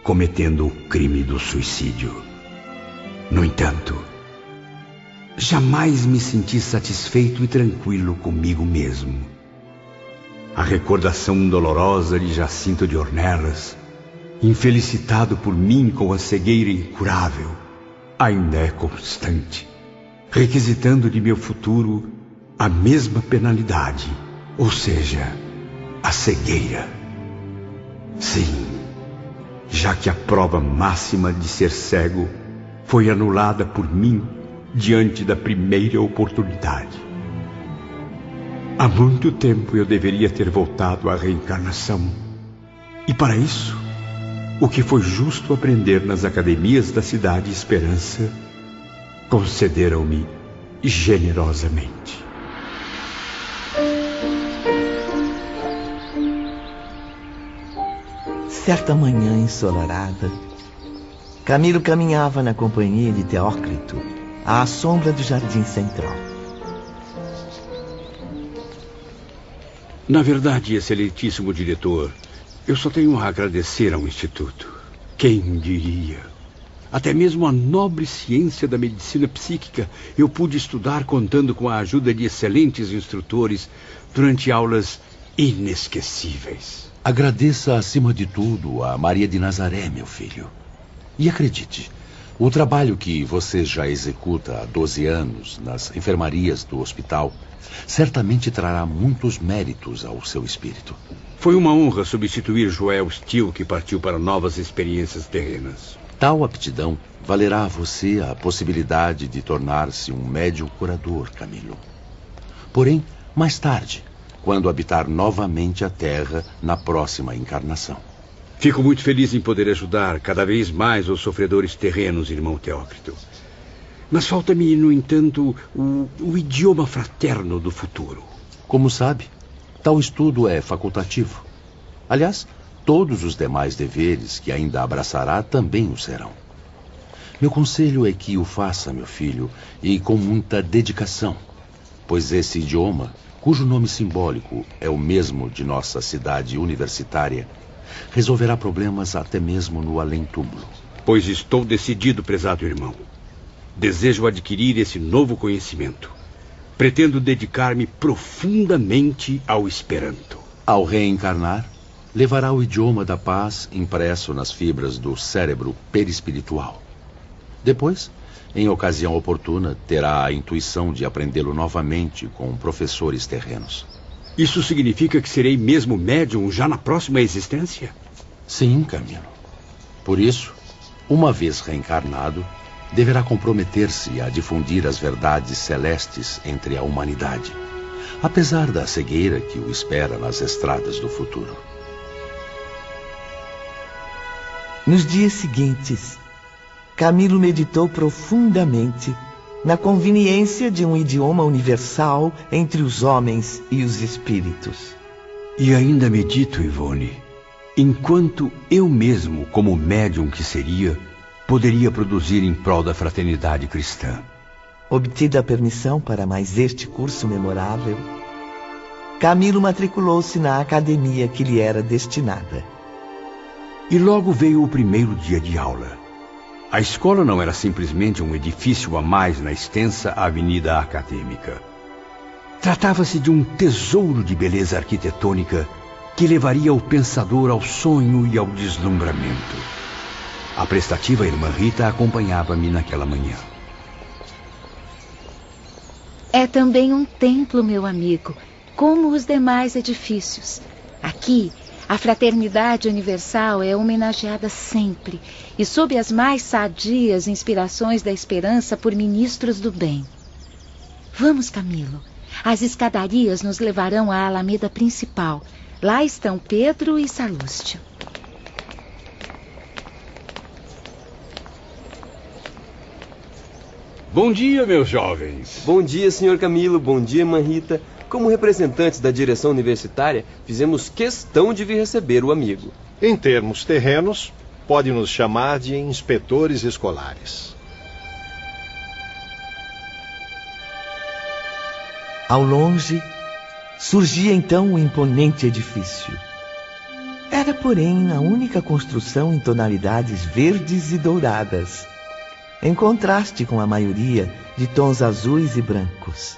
cometendo o crime do suicídio. No entanto, jamais me senti satisfeito e tranquilo comigo mesmo. A recordação dolorosa de Jacinto de Ornelas, infelicitado por mim com a cegueira incurável, ainda é constante, requisitando de meu futuro a mesma penalidade, ou seja, a cegueira. Sim, já que a prova máxima de ser cego foi anulada por mim diante da primeira oportunidade. Há muito tempo eu deveria ter voltado à reencarnação. E para isso, o que foi justo aprender nas academias da Cidade Esperança, concederam-me generosamente. Certa manhã ensolarada, Camilo caminhava na companhia de Teócrito à sombra do jardim central. Na verdade, excelentíssimo diretor, eu só tenho a agradecer ao Instituto. Quem diria? Até mesmo a nobre ciência da medicina psíquica eu pude estudar contando com a ajuda de excelentes instrutores durante aulas inesquecíveis. Agradeça acima de tudo a Maria de Nazaré, meu filho. E acredite, o trabalho que você já executa há 12 anos nas enfermarias do hospital certamente trará muitos méritos ao seu espírito. Foi uma honra substituir Joel Steele, que partiu para novas experiências terrenas. Tal aptidão valerá a você a possibilidade de tornar-se um médium curador, Camilo. Porém, mais tarde, quando habitar novamente a Terra na próxima encarnação. Fico muito feliz em poder ajudar cada vez mais os sofredores terrenos, irmão Teócrito. Mas falta-me, no entanto, o idioma fraterno do futuro. Como sabe, tal estudo é facultativo. Aliás, todos os demais deveres que ainda abraçará também o serão. Meu conselho é que o faça, meu filho, e com muita dedicação, pois esse idioma, cujo nome simbólico é o mesmo de nossa cidade universitária, resolverá problemas até mesmo no além-túmulo. Pois estou decidido, prezado irmão. Desejo adquirir esse novo conhecimento. Pretendo dedicar-me profundamente ao Esperanto. Ao reencarnar, levará o idioma da paz impresso nas fibras do cérebro perispiritual. Depois, em ocasião oportuna, terá a intuição de aprendê-lo novamente com professores terrenos. Isso significa que serei mesmo médium já na próxima existência? Sim, Camilo. Por isso, uma vez reencarnado, deverá comprometer-se a difundir as verdades celestes entre a humanidade, apesar da cegueira que o espera nas estradas do futuro. Nos dias seguintes, Camilo meditou profundamente na conveniência de um idioma universal entre os homens e os espíritos. E ainda medito, Ivone, enquanto eu mesmo, como médium que seria, poderia produzir em prol da fraternidade cristã. Obtida a permissão para mais este curso memorável, Camilo matriculou-se na academia que lhe era destinada. E logo veio o primeiro dia de aula. A escola não era simplesmente um edifício a mais na extensa avenida acadêmica. Tratava-se de um tesouro de beleza arquitetônica que levaria o pensador ao sonho e ao deslumbramento. A prestativa irmã Rita acompanhava-me naquela manhã. É também um templo, meu amigo, como os demais edifícios. Aqui, a fraternidade universal é homenageada sempre e sob as mais sadias inspirações da esperança por ministros do bem. Vamos, Camilo. As escadarias nos levarão à alameda principal. Lá estão Pedro e Salúcio. Bom dia, meus jovens. Bom dia, senhor Camilo. Bom dia, irmã Rita. Como representantes da direção universitária, fizemos questão de vir receber o amigo. Em termos terrenos, pode nos chamar de inspetores escolares. Ao longe, surgia então um imponente edifício. Era, porém, a única construção em tonalidades verdes e douradas, em contraste com a maioria de tons azuis e brancos.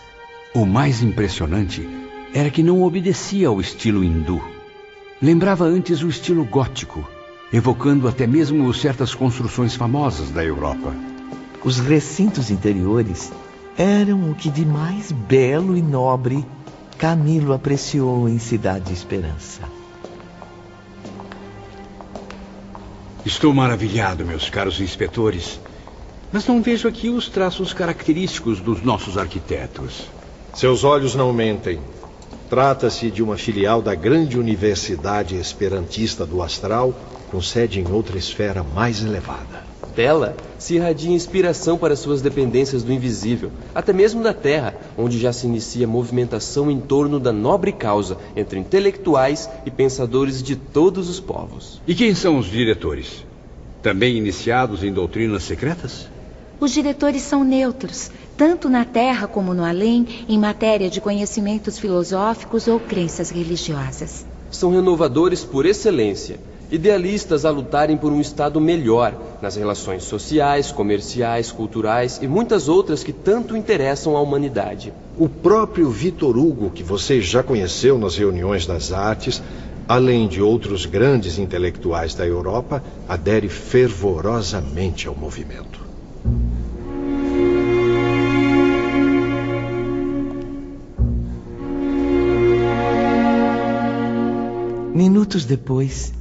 O mais impressionante era que não obedecia ao estilo hindu. Lembrava antes o estilo gótico, evocando até mesmo certas construções famosas da Europa. Os recintos interiores eram o que de mais belo e nobre Camilo apreciou em Cidade Esperança. Estou maravilhado, meus caros inspetores, mas não vejo aqui os traços característicos dos nossos arquitetos. Seus olhos não mentem. Trata-se de uma filial da grande Universidade Esperantista do Astral, com sede em outra esfera mais elevada. Dela se irradia inspiração para suas dependências do invisível, até mesmo da Terra, onde já se inicia movimentação em torno da nobre causa entre intelectuais e pensadores de todos os povos. E quem são os diretores? Também iniciados em doutrinas secretas? Os diretores são neutros, tanto na Terra como no além, em matéria de conhecimentos filosóficos ou crenças religiosas. São renovadores por excelência, idealistas a lutarem por um estado melhor nas relações sociais, comerciais, culturais e muitas outras que tanto interessam à humanidade. O próprio Victor Hugo, que você já conheceu nas reuniões das artes, além de outros grandes intelectuais da Europa, adere fervorosamente ao movimento. Minutos depois,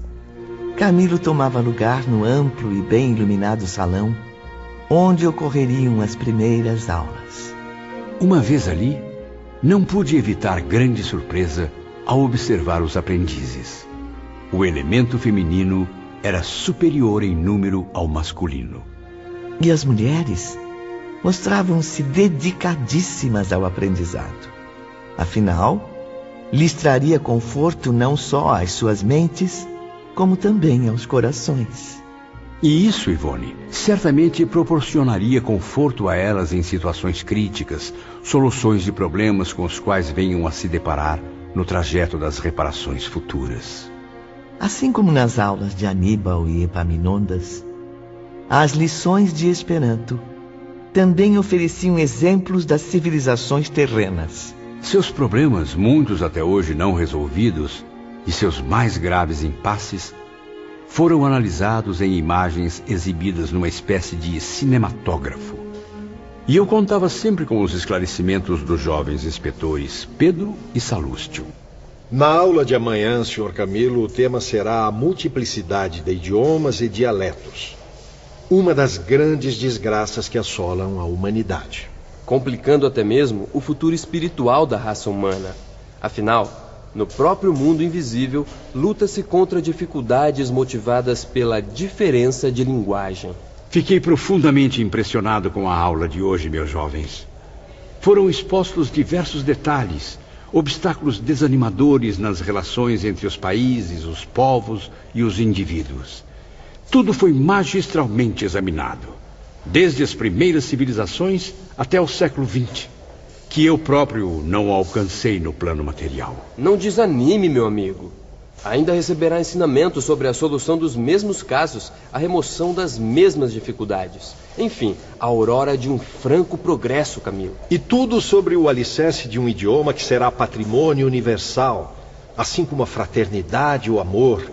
Camilo tomava lugar no amplo e bem iluminado salão, onde ocorreriam as primeiras aulas. Uma vez ali, não pude evitar grande surpresa ao observar os aprendizes. O elemento feminino era superior em número ao masculino. E as mulheres mostravam-se dedicadíssimas ao aprendizado. Afinal, lhes traria conforto não só às suas mentes, como também aos corações. E isso, Ivone, certamente proporcionaria conforto a elas em situações críticas, soluções de problemas com os quais venham a se deparar no trajeto das reparações futuras. Assim como nas aulas de Aníbal e Epaminondas, as lições de Esperanto também ofereciam exemplos das civilizações terrenas. Seus problemas, muitos até hoje não resolvidos, e seus mais graves impasses, foram analisados em imagens exibidas numa espécie de cinematógrafo. E eu contava sempre com os esclarecimentos dos jovens inspetores Pedro e Salústio. Na aula de amanhã, Sr. Camilo, o tema será a multiplicidade de idiomas e dialetos. Uma das grandes desgraças que assolam a humanidade. Complicando até mesmo o futuro espiritual da raça humana. Afinal, no próprio mundo invisível, luta-se contra dificuldades motivadas pela diferença de linguagem. Fiquei profundamente impressionado com a aula de hoje, meus jovens. Foram expostos diversos detalhes, obstáculos desanimadores nas relações entre os países, os povos e os indivíduos. Tudo foi magistralmente examinado, desde as primeiras civilizações até o século XX, que eu próprio não alcancei no plano material. Não desanime, meu amigo. Ainda receberá ensinamentos sobre a solução dos mesmos casos, a remoção das mesmas dificuldades. Enfim, a aurora de um franco progresso, Camilo. E tudo sobre o alicerce de um idioma que será patrimônio universal, assim como a fraternidade e o amor,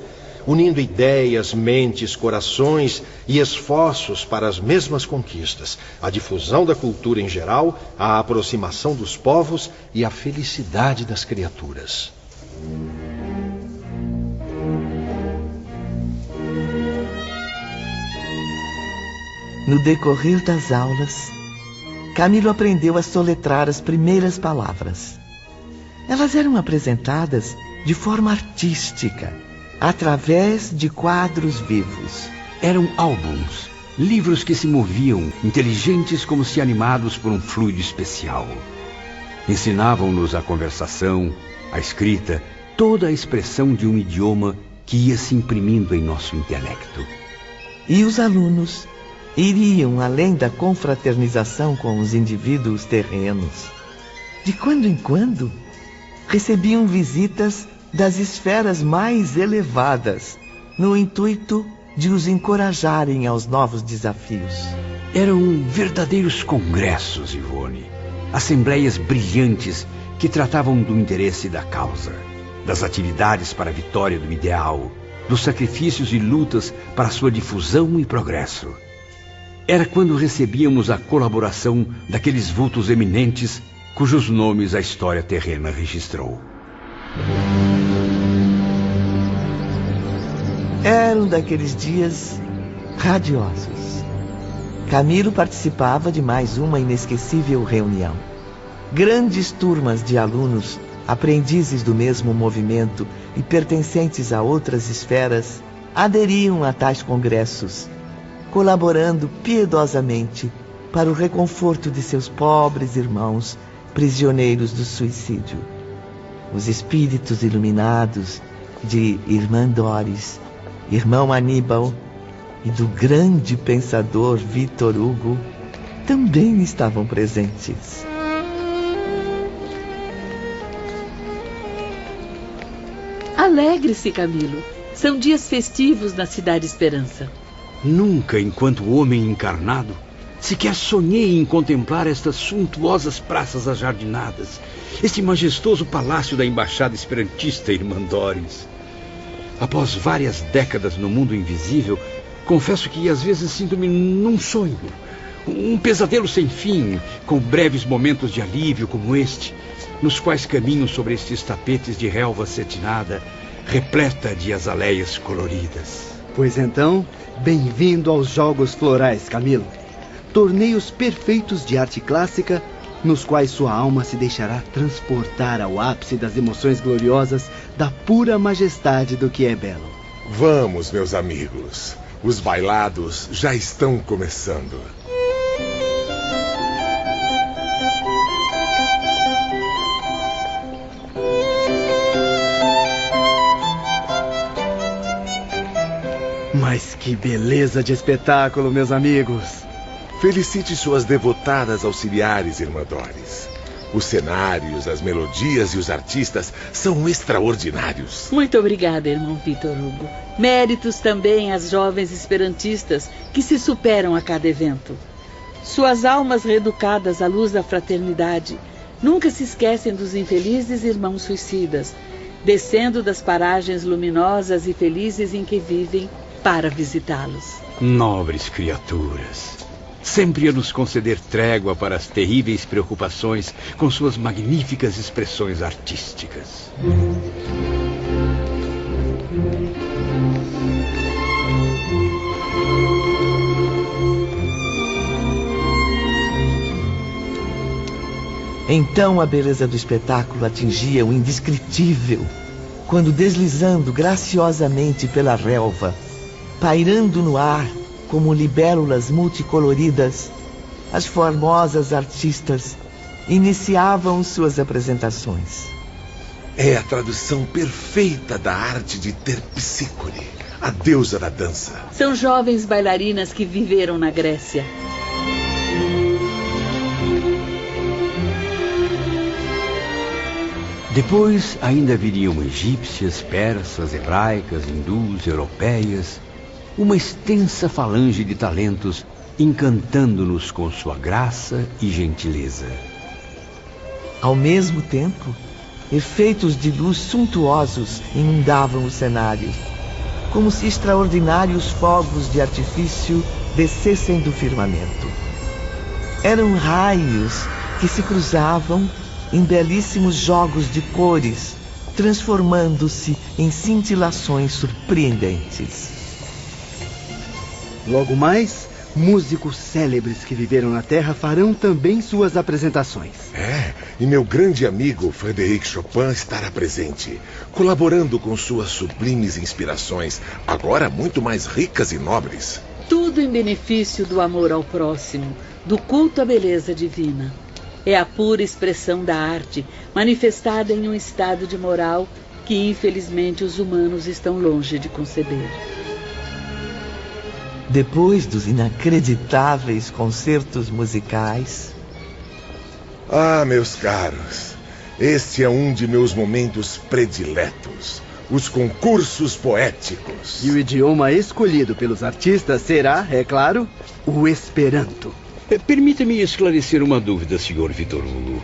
unindo ideias, mentes, corações e esforços para as mesmas conquistas, a difusão da cultura em geral, a aproximação dos povos e a felicidade das criaturas. No decorrer das aulas, Camilo aprendeu a soletrar as primeiras palavras. Elas eram apresentadas de forma artística, através de quadros vivos. Eram álbuns, livros que se moviam, inteligentes como se animados por um fluido especial. Ensinavam-nos a conversação, a escrita, toda a expressão de um idioma que ia se imprimindo em nosso intelecto. E os alunos iriam além da confraternização com os indivíduos terrenos. De quando em quando, recebiam visitas das esferas mais elevadas, no intuito de os encorajarem aos novos desafios. Eram verdadeiros congressos, Ivone. Assembleias brilhantes que tratavam do interesse da causa, das atividades para a vitória do ideal, dos sacrifícios e lutas para sua difusão e progresso. Era quando recebíamos a colaboração daqueles vultos eminentes cujos nomes a história terrena registrou. Eram daqueles dias radiosos. Camilo participava de mais uma inesquecível reunião. Grandes turmas de alunos, aprendizes do mesmo movimento e pertencentes a outras esferas, aderiam a tais congressos, colaborando piedosamente para o reconforto de seus pobres irmãos prisioneiros do suicídio. Os espíritos iluminados de Irmã Doris, Irmão Aníbal e do grande pensador Victor Hugo também estavam presentes. Alegre-se, Camilo. São dias festivos na Cidade Esperança. Nunca, enquanto homem encarnado, sequer sonhei em contemplar estas suntuosas praças ajardinadas, este majestoso palácio da Embaixada Esperantista, Irmã Doris. Após várias décadas no mundo invisível, confesso que às vezes sinto-me num sonho, um pesadelo sem fim, com breves momentos de alívio como este, nos quais caminho sobre estes tapetes de relva cetinada, repleta de azaleias coloridas. Pois então, bem-vindo aos Jogos Florais, Camilo. Torneios perfeitos de arte clássica, nos quais sua alma se deixará transportar ao ápice das emoções gloriosas da pura majestade do que é belo. Vamos, meus amigos. Os bailados já estão começando. Mas que beleza de espetáculo, meus amigos! Felicite suas devotadas auxiliares, Irmã Doris. Os cenários, as melodias e os artistas são extraordinários. Muito obrigada, irmão Victor Hugo. Méritos também às jovens esperantistas que se superam a cada evento. Suas almas reeducadas à luz da fraternidade nunca se esquecem dos infelizes irmãos suicidas, descendo das paragens luminosas e felizes em que vivem para visitá-los. Nobres criaturas! Sempre a nos conceder trégua para as terríveis preocupações com suas magníficas expressões artísticas. Então a beleza do espetáculo atingia o indescritível, quando deslizando graciosamente pela relva, pairando no ar como libélulas multicoloridas, as formosas artistas iniciavam suas apresentações. É a tradução perfeita da arte de Terpsícore, a deusa da dança. São jovens bailarinas que viveram na Grécia. Depois ainda viriam egípcias, persas, hebraicas, hindus, europeias, uma extensa falange de talentos encantando-nos com sua graça e gentileza. Ao mesmo tempo, efeitos de luz suntuosos inundavam o cenário, como se extraordinários fogos de artifício descessem do firmamento. Eram raios que se cruzavam em belíssimos jogos de cores, transformando-se em cintilações surpreendentes. Logo mais, músicos célebres que viveram na Terra farão também suas apresentações. E meu grande amigo Frédéric Chopin estará presente, colaborando com suas sublimes inspirações, agora muito mais ricas e nobres. Tudo em benefício do amor ao próximo, do culto à beleza divina. É a pura expressão da arte, manifestada em um estado de moral que, infelizmente, os humanos estão longe de conceber. Depois dos inacreditáveis concertos musicais... Ah, meus caros, Este é um de meus momentos prediletos. Os concursos poéticos. E o idioma escolhido pelos artistas será, é claro, o Esperanto. Permita-me esclarecer uma dúvida, Sr. Vitor Hugo.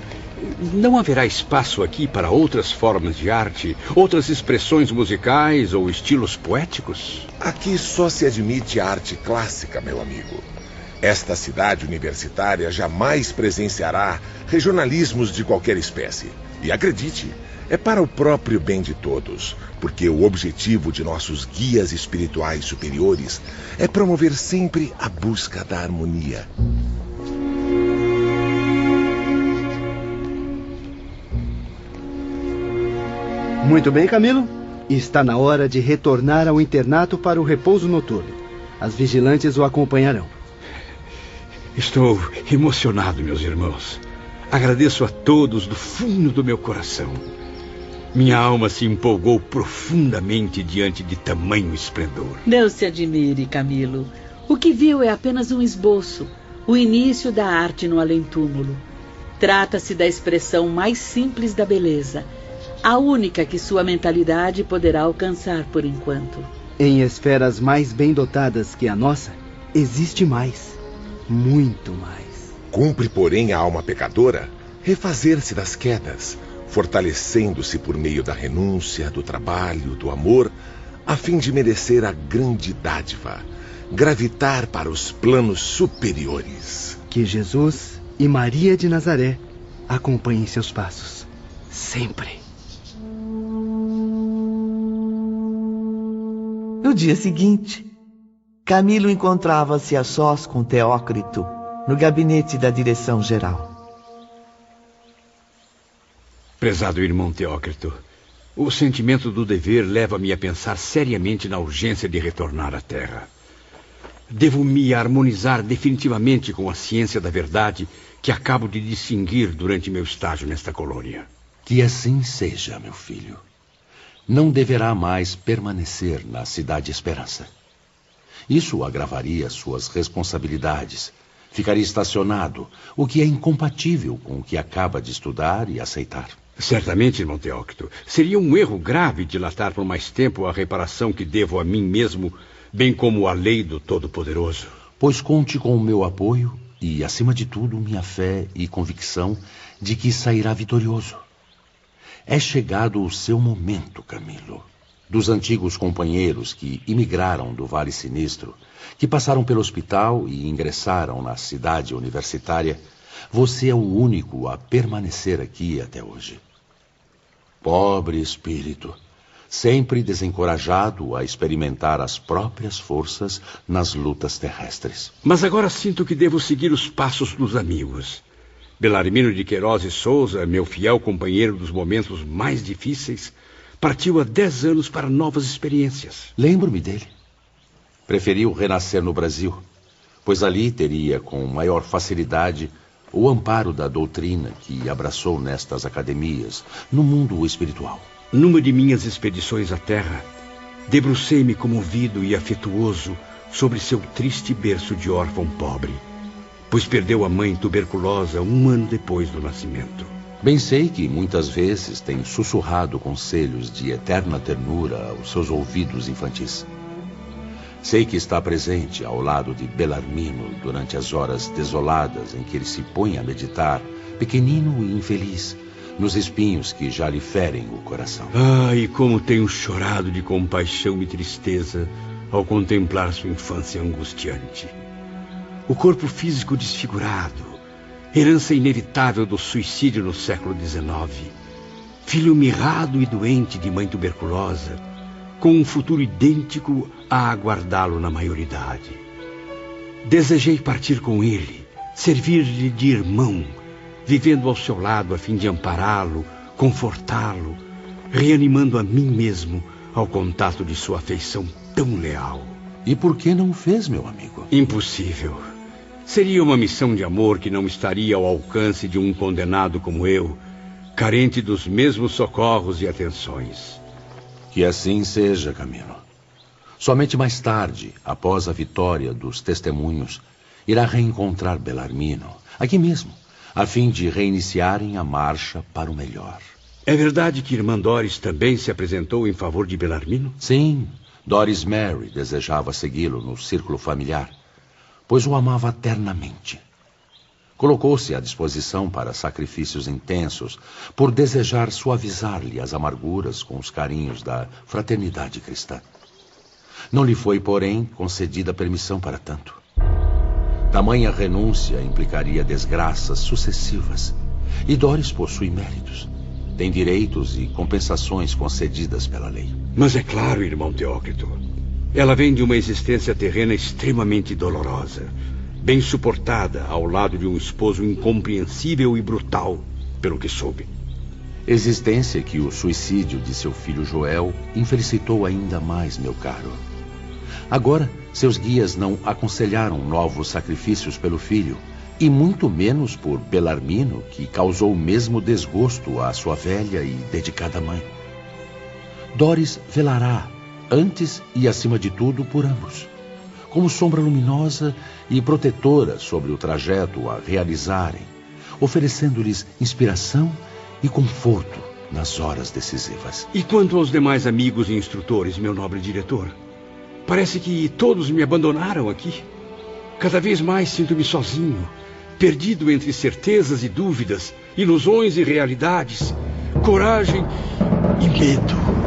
Não haverá espaço aqui para outras formas de arte, outras expressões musicais ou estilos poéticos? Aqui só se admite a arte clássica, meu amigo. Esta cidade universitária jamais presenciará regionalismos de qualquer espécie. E acredite, é para o próprio bem de todos, porque o objetivo de nossos guias espirituais superiores é promover sempre a busca da harmonia. Muito bem, Camilo. Está na hora de retornar ao internato para o repouso noturno. As vigilantes o acompanharão. Estou emocionado, meus irmãos. Agradeço a todos do fundo do meu coração. Minha alma se empolgou profundamente diante de tamanho esplendor. Não se admire, Camilo. O que viu é apenas um esboço, o início da arte no além-túmulo. Trata-se da expressão mais simples da beleza, a única que sua mentalidade poderá alcançar por enquanto. Em esferas mais bem dotadas que a nossa, existe mais, muito mais. Cumpre, porém, a alma pecadora refazer-se das quedas, fortalecendo-se por meio da renúncia, do trabalho, do amor, a fim de merecer a grande dádiva, gravitar para os planos superiores. Que Jesus e Maria de Nazaré acompanhem seus passos, sempre. No dia seguinte, Camilo encontrava-se a sós com Teócrito no gabinete da direção-geral. Prezado irmão Teócrito, o sentimento do dever leva-me a pensar seriamente na urgência de retornar à Terra. Devo me harmonizar definitivamente com a ciência da verdade que acabo de distinguir durante meu estágio nesta colônia. Que assim seja, meu filho. Não deverá mais permanecer na Cidade Esperança. Isso agravaria suas responsabilidades. Ficaria estacionado, o que é incompatível com o que acaba de estudar e aceitar. Certamente, irmão Teócrito. Seria um erro grave dilatar por mais tempo a reparação que devo a mim mesmo, bem como a lei do Todo-Poderoso. Pois conte com o meu apoio e, acima de tudo, minha fé e convicção de que sairá vitorioso. É chegado o seu momento, Camilo. Dos antigos companheiros que imigraram do Vale Sinistro, que passaram pelo hospital e ingressaram na cidade universitária, você é o único a permanecer aqui até hoje. Pobre espírito, sempre desencorajado a experimentar as próprias forças nas lutas terrestres. Mas agora sinto que devo seguir os passos dos amigos. Belarmino de Queiroz e Souza, meu fiel companheiro dos momentos mais difíceis, partiu há 10 anos para novas experiências. Lembro-me dele. Preferiu renascer no Brasil, pois ali teria com maior facilidade o amparo da doutrina que abraçou nestas academias, no mundo espiritual. Numa de minhas expedições à Terra, debrucei-me comovido e afetuoso sobre seu triste berço de órfão pobre, pois perdeu a mãe tuberculosa 1 ano depois do nascimento. Bem sei que muitas vezes tem sussurrado conselhos de eterna ternura aos seus ouvidos infantis. Sei que está presente ao lado de Belarmino durante as horas desoladas em que ele se põe a meditar, pequenino e infeliz, nos espinhos que já lhe ferem o coração. E como tenho chorado de compaixão e tristeza ao contemplar sua infância angustiante. O corpo físico desfigurado, herança inevitável do suicídio no século XIX, filho mirrado e doente de mãe tuberculosa, com um futuro idêntico a aguardá-lo na maioridade. Desejei partir com ele, servir-lhe de irmão, vivendo ao seu lado a fim de ampará-lo, confortá-lo, reanimando a mim mesmo ao contato de sua afeição tão leal. E por que não o fez, meu amigo? Impossível. Seria uma missão de amor que não estaria ao alcance de um condenado como eu, carente dos mesmos socorros e atenções. Que assim seja, Camilo. Somente mais tarde, após a vitória dos testemunhos, irá reencontrar Belarmino, aqui mesmo, a fim de reiniciarem a marcha para o melhor. É verdade que irmã Doris também se apresentou em favor de Belarmino? Sim, Doris Mary desejava segui-lo no círculo familiar, pois o amava ternamente. Colocou-se à disposição para sacrifícios intensos, por desejar suavizar-lhe as amarguras com os carinhos da fraternidade cristã. Não lhe foi, porém, concedida permissão para tanto. Tamanha renúncia implicaria desgraças sucessivas, e Doris possui méritos. Tem direitos e compensações concedidas pela lei. Mas é claro, irmão Teócrito, ela vem de uma existência terrena extremamente dolorosa, bem suportada ao lado de um esposo incompreensível e brutal, pelo que soube. Existência que o suicídio de seu filho Joel infelicitou ainda mais, meu caro. Agora, seus guias não aconselharam novos sacrifícios pelo filho, e muito menos por Belarmino, que causou o mesmo desgosto à sua velha e dedicada mãe. Doris velará, antes e acima de tudo, por ambos, como sombra luminosa e protetora sobre o trajeto a realizarem, oferecendo-lhes inspiração e conforto nas horas decisivas. E quanto aos demais amigos e instrutores, meu nobre diretor? Parece que todos me abandonaram aqui. Cada vez mais sinto-me sozinho, perdido entre certezas e dúvidas, ilusões e realidades, coragem e medo.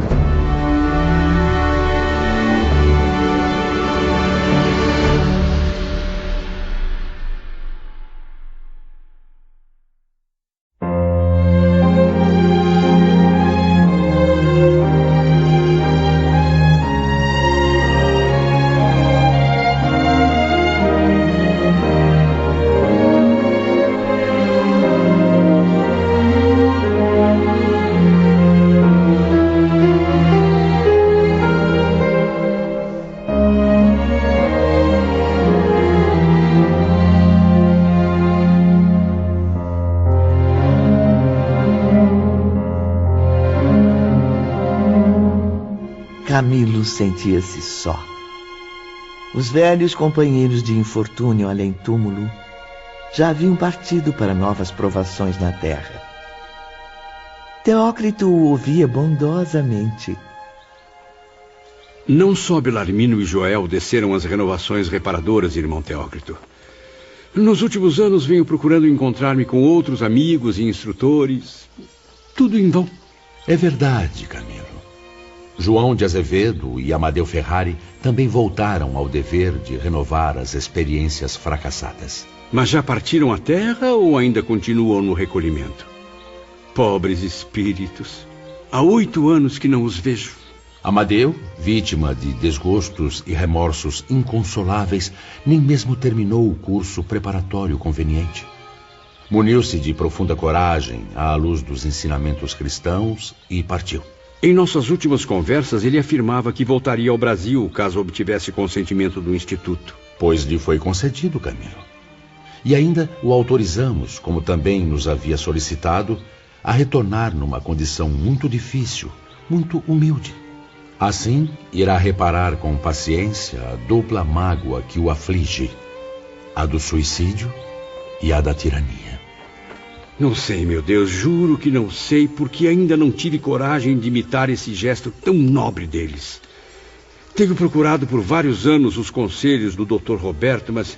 Camilo sentia-se só. Os velhos companheiros de infortúnio além-túmulo já haviam partido para novas provações na terra. Teócrito o ouvia bondosamente. Não só Belarmino e Joel desceram as renovações reparadoras, irmão Teócrito. Nos últimos anos venho procurando encontrar-me com outros amigos e instrutores. Tudo em vão. É verdade, Camilo. João de Azevedo e Amadeu Ferrari também voltaram ao dever de renovar as experiências fracassadas. Mas já partiram à terra ou ainda continuam no recolhimento? Pobres espíritos. Há 8 anos que não os vejo. Amadeu, vítima de desgostos e remorsos inconsoláveis, nem mesmo terminou o curso preparatório conveniente. Muniu-se de profunda coragem à luz dos ensinamentos cristãos e partiu. Em nossas últimas conversas, ele afirmava que voltaria ao Brasil caso obtivesse consentimento do Instituto. Pois lhe foi concedido, Camilo. E ainda o autorizamos, como também nos havia solicitado, a retornar numa condição muito difícil, muito humilde. Assim, irá reparar com paciência a dupla mágoa que o aflige, a do suicídio e a da tirania. Não sei, meu Deus, juro que não sei, porque ainda não tive coragem de imitar esse gesto tão nobre deles. Tenho procurado por vários anos os conselhos do Dr. Roberto, mas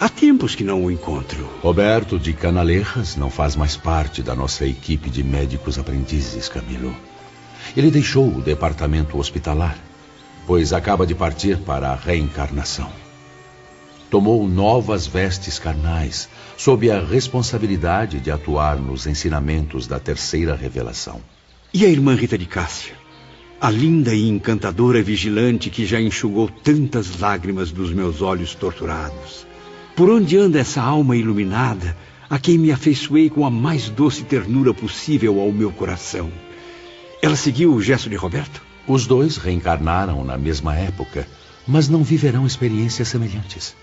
há tempos que não o encontro. Roberto de Canalejas não faz mais parte da nossa equipe de médicos aprendizes, Camilo. Ele deixou o departamento hospitalar, pois acaba de partir para a reencarnação. Tomou novas vestes carnais, sob a responsabilidade de atuar nos ensinamentos da terceira revelação. E a irmã Rita de Cássia? A linda e encantadora vigilante que já enxugou tantas lágrimas dos meus olhos torturados. Por onde anda essa alma iluminada, a quem me afeiçoei com a mais doce ternura possível ao meu coração? Ela seguiu o gesto de Roberto? Os dois reencarnaram na mesma época, mas não viverão experiências semelhantes.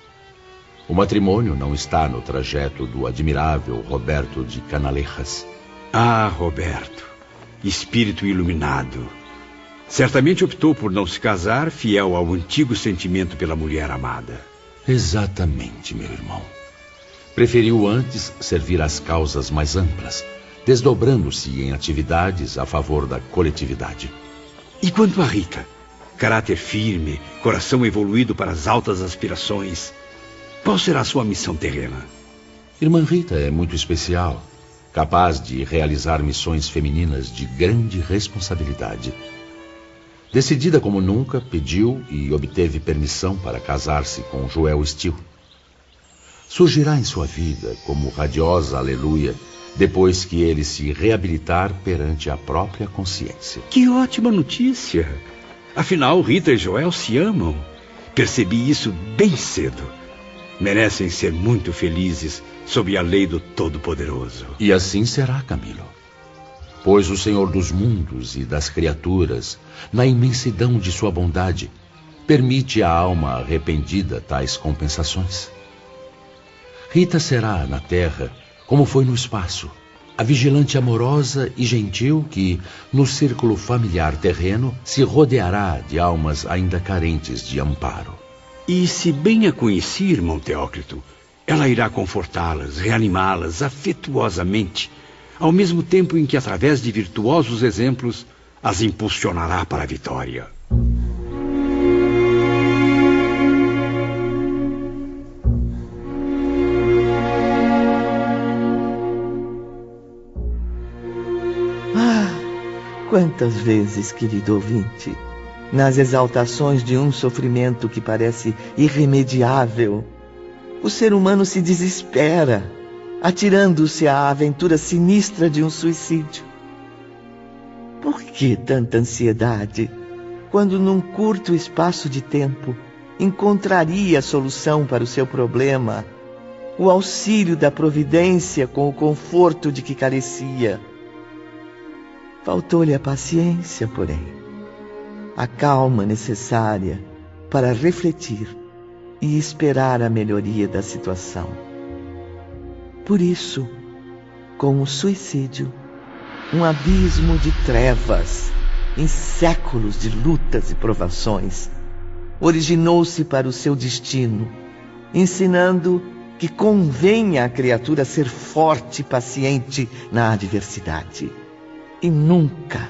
O matrimônio não está no trajeto do admirável Roberto de Canalejas. Ah, Roberto, espírito iluminado. Certamente optou por não se casar, fiel ao antigo sentimento pela mulher amada. Exatamente, meu irmão. Preferiu antes servir às causas mais amplas, desdobrando-se em atividades a favor da coletividade. E quanto a Rita? Caráter firme, coração evoluído para as altas aspirações. Qual será a sua missão terrena? Irmã Rita é muito especial, capaz de realizar missões femininas de grande responsabilidade. Decidida como nunca, pediu e obteve permissão para casar-se com Joel Steele. Surgirá em sua vida como radiosa aleluia, depois que ele se reabilitar perante a própria consciência. Que ótima notícia! Afinal, Rita e Joel se amam. Percebi isso bem cedo. Merecem ser muito felizes sob a lei do Todo-Poderoso. E assim será, Camilo. Pois o Senhor dos mundos e das criaturas, na imensidão de sua bondade, permite à alma arrependida tais compensações. Rita será na terra, como foi no espaço, a vigilante amorosa e gentil que, no círculo familiar terreno, se rodeará de almas ainda carentes de amparo. E se bem a conheci, irmão Teócrito, ela irá confortá-las, reanimá-las afetuosamente, ao mesmo tempo em que, através de virtuosos exemplos, as impulsionará para a vitória. Quantas vezes, querido ouvinte, nas exaltações de um sofrimento que parece irremediável, o ser humano se desespera, atirando-se à aventura sinistra de um suicídio. Por que tanta ansiedade, quando num curto espaço de tempo encontraria a solução para o seu problema, o auxílio da providência com o conforto de que carecia? Faltou-lhe a paciência, porém, a calma necessária para refletir e esperar a melhoria da situação. Por isso, com o suicídio, um abismo de trevas, em séculos de lutas e provações, originou-se para o seu destino, ensinando que convém à criatura ser forte e paciente na adversidade. E nunca,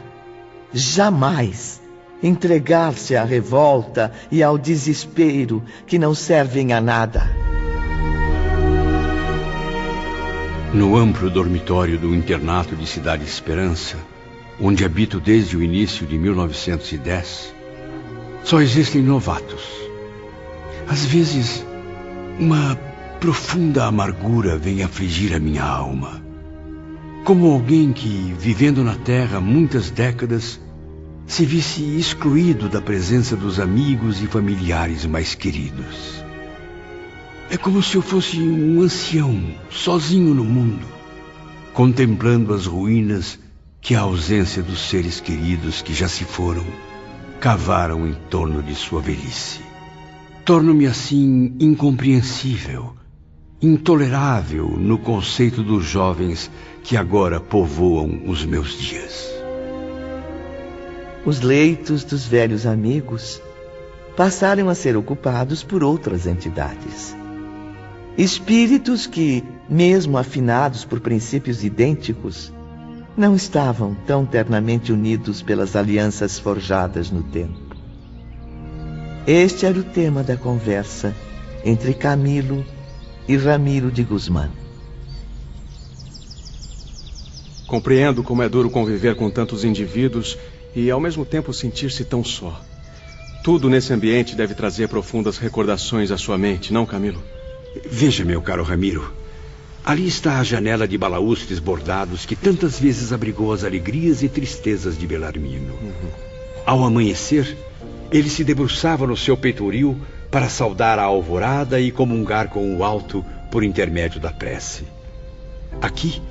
jamais, entregar-se à revolta e ao desespero que não servem a nada. No amplo dormitório do internato de Cidade Esperança, onde habito desde o início de 1910, só existem novatos. Às vezes, uma profunda amargura vem afligir a minha alma. Como alguém que, vivendo na Terra muitas décadas, se visse excluído da presença dos amigos e familiares mais queridos. É como se eu fosse um ancião, sozinho no mundo, contemplando as ruínas que a ausência dos seres queridos que já se foram cavaram em torno de sua velhice. Torno-me assim incompreensível, intolerável no conceito dos jovens que agora povoam os meus dias. Os leitos dos velhos amigos passaram a ser ocupados por outras entidades. Espíritos que, mesmo afinados por princípios idênticos, não estavam tão ternamente unidos pelas alianças forjadas no tempo. Este era o tema da conversa entre Camilo e Ramiro de Guzmán. Compreendo como é duro conviver com tantos indivíduos e, ao mesmo tempo, sentir-se tão só. Tudo nesse ambiente deve trazer profundas recordações à sua mente, não, Camilo? Veja, meu caro Ramiro. Ali está a janela de balaústres bordados que tantas vezes abrigou as alegrias e tristezas de Belarmino. Ao amanhecer, ele se debruçava no seu peitoril para saudar a alvorada e comungar com o alto por intermédio da prece. Aqui,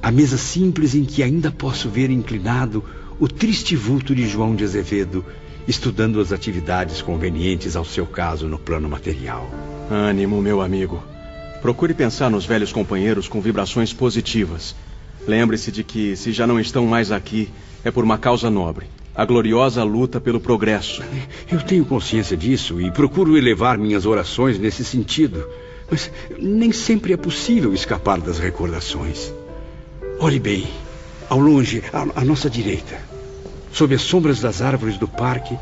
a mesa simples em que ainda posso ver inclinado o triste vulto de João de Azevedo, estudando as atividades convenientes ao seu caso no plano material. Ânimo, meu amigo. Procure pensar nos velhos companheiros com vibrações positivas. Lembre-se de que, se já não estão mais aqui, é por uma causa nobre. A gloriosa luta pelo progresso. Eu tenho consciência disso e procuro elevar minhas orações nesse sentido. Mas nem sempre é possível escapar das recordações. Olhe bem, ao longe, à nossa direita, sob as sombras das árvores do parque,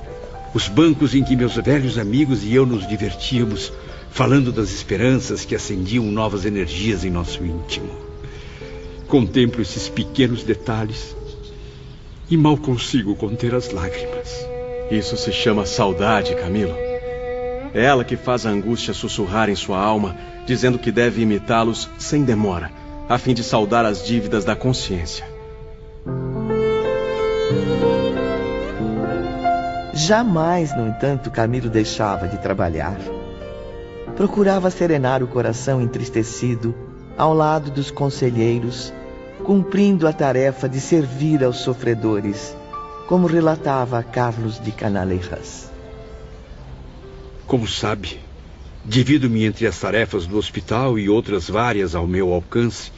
os bancos em que meus velhos amigos e eu nos divertíamos, falando das esperanças que acendiam novas energias em nosso íntimo. Contemplo esses pequenos detalhes e mal consigo conter as lágrimas. Isso se chama saudade, Camilo. É ela que faz a angústia sussurrar em sua alma, dizendo que deve imitá-los sem demora, a fim de saldar as dívidas da consciência. Jamais, no entanto, Camilo deixava de trabalhar. Procurava serenar o coração entristecido ao lado dos conselheiros, cumprindo a tarefa de servir aos sofredores, como relatava Carlos de Canalejas. Como sabe, divido-me entre as tarefas do hospital e outras várias ao meu alcance,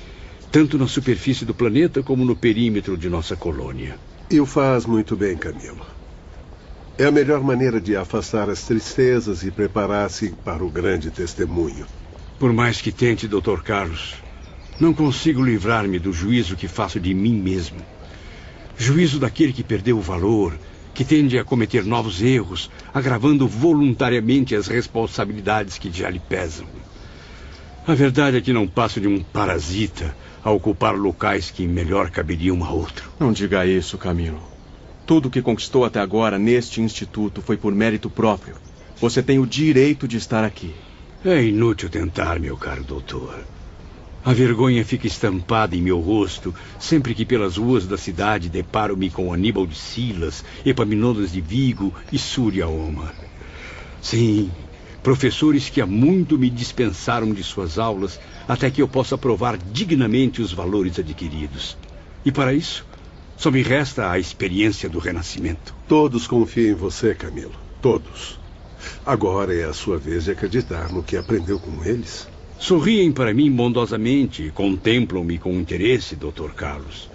tanto na superfície do planeta como no perímetro de nossa colônia. E o faz muito bem, Camilo. É a melhor maneira de afastar as tristezas e preparar-se para o grande testemunho. Por mais que tente, Dr. Carlos, não consigo livrar-me do juízo que faço de mim mesmo. Juízo daquele que perdeu o valor, que tende a cometer novos erros, agravando voluntariamente as responsabilidades que já lhe pesam. A verdade é que não passo de um parasita a ocupar locais que melhor caberiam a outro. Não diga isso, Camilo. Tudo o que conquistou até agora neste instituto foi por mérito próprio. Você tem o direito de estar aqui. É inútil tentar, meu caro doutor. A vergonha fica estampada em meu rosto sempre que pelas ruas da cidade deparo-me com Aníbal de Silas, Epaminondas de Vigo e Súria Omar. Sim, professores que há muito me dispensaram de suas aulas até que eu possa provar dignamente os valores adquiridos. E para isso, só me resta a experiência do Renascimento. Todos confiam em você, Camilo. Todos. Agora é a sua vez de acreditar no que aprendeu com eles. Sorriem para mim bondosamente e contemplam-me com interesse, Dr. Carlos.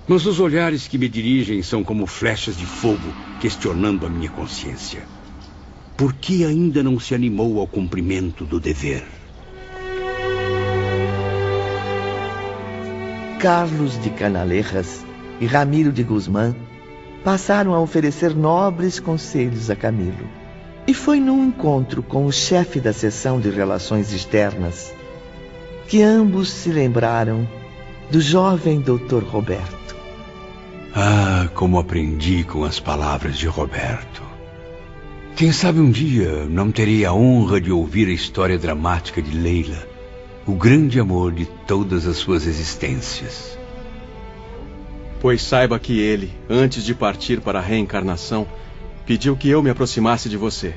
Mas os olhares que me dirigem são como flechas de fogo, questionando a minha consciência. Por que ainda não se animou ao cumprimento do dever? Carlos de Canalejas e Ramiro de Guzmán passaram a oferecer nobres conselhos a Camilo. E foi num encontro com o chefe da seção de Relações Externas que ambos se lembraram do jovem Dr. Roberto. Ah, como aprendi com as palavras de Roberto. Quem sabe um dia não terei a honra de ouvir a história dramática de Leila, o grande amor de todas as suas existências. Pois saiba que ele, antes de partir para a reencarnação, pediu que eu me aproximasse de você.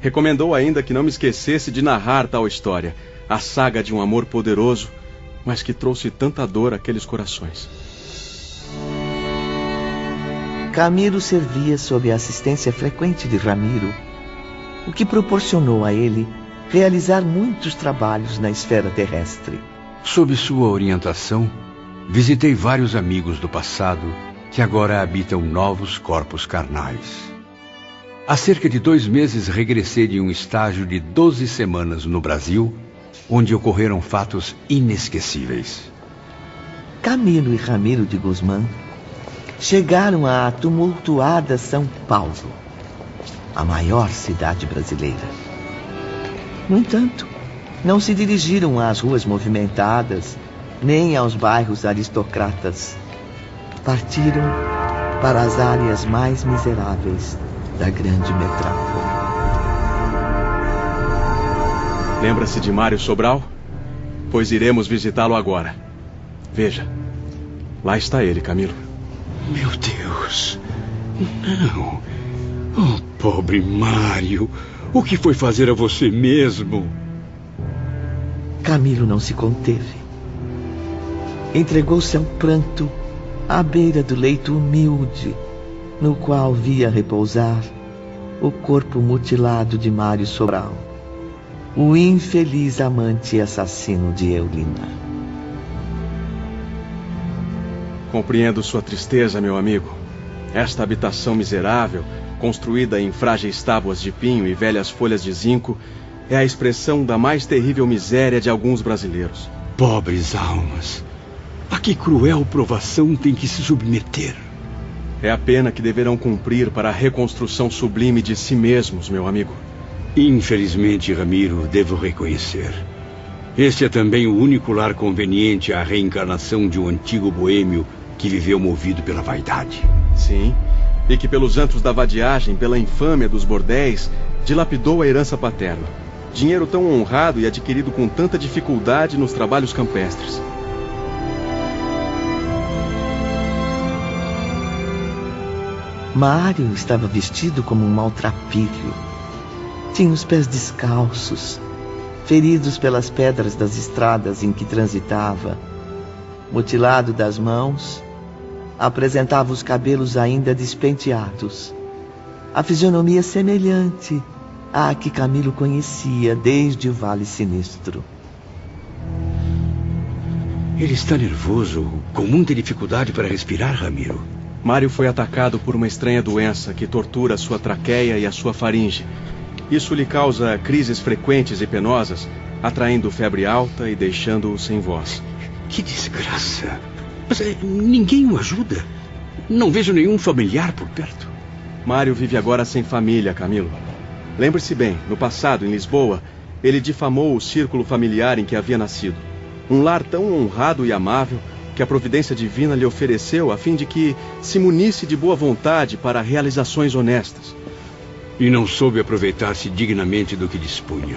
Recomendou ainda que não me esquecesse de narrar tal história, a saga de um amor poderoso, mas que trouxe tanta dor àqueles corações. Camilo servia sob a assistência frequente de Ramiro, o que proporcionou a ele realizar muitos trabalhos na esfera terrestre. Sob sua orientação, visitei vários amigos do passado que agora habitam novos corpos carnais. Há cerca de 2 meses regressei de um estágio de 12 semanas no Brasil, onde ocorreram fatos inesquecíveis. Camilo e Ramiro de Guzmán chegaram à tumultuada São Paulo, a maior cidade brasileira. No entanto, não se dirigiram às ruas movimentadas, nem aos bairros aristocratas. Partiram para as áreas mais miseráveis da grande metrópole. Lembra-se de Mário Sobral? Pois iremos visitá-lo agora. Veja, lá está ele, Camilo. Meu Deus, não. Oh, pobre Mário, o que foi fazer a você mesmo? Camilo não se conteve. Entregou-se ao pranto à beira do leito humilde, no qual via repousar o corpo mutilado de Mário Sobral, o infeliz amante e assassino de Eulina. Compreendo sua tristeza, meu amigo. Esta habitação miserável, construída em frágeis tábuas de pinho e velhas folhas de zinco, é a expressão da mais terrível miséria de alguns brasileiros. Pobres almas, a que cruel provação tem que se submeter? É a pena que deverão cumprir para a reconstrução sublime de si mesmos, meu amigo. Infelizmente, Ramiro, devo reconhecer. Este é também o único lar conveniente à reencarnação de um antigo boêmio que viveu movido pela vaidade. Sim, e que pelos antros da vadiagem, pela infâmia dos bordéis, dilapidou a herança paterna. Dinheiro tão honrado e adquirido com tanta dificuldade nos trabalhos campestres. Mário estava vestido como um maltrapilho. Tinha os pés descalços, feridos pelas pedras das estradas em que transitava. Mutilado das mãos, apresentava os cabelos ainda despenteados. A fisionomia semelhante à que Camilo conhecia desde o Vale Sinistro. Ele está nervoso, com muita dificuldade para respirar, Ramiro. Mário foi atacado por uma estranha doença que tortura a sua traqueia e a sua faringe. Isso lhe causa crises frequentes e penosas, atraindo febre alta e deixando-o sem voz. Que desgraça! Mas ninguém o ajuda. Não vejo nenhum familiar por perto. Mário vive agora sem família, Camilo. Lembre-se bem, no passado, em Lisboa, ele difamou o círculo familiar em que havia nascido. Um lar tão honrado e amável que a providência divina lhe ofereceu a fim de que se munisse de boa vontade para realizações honestas. E não soube aproveitar-se dignamente do que dispunha.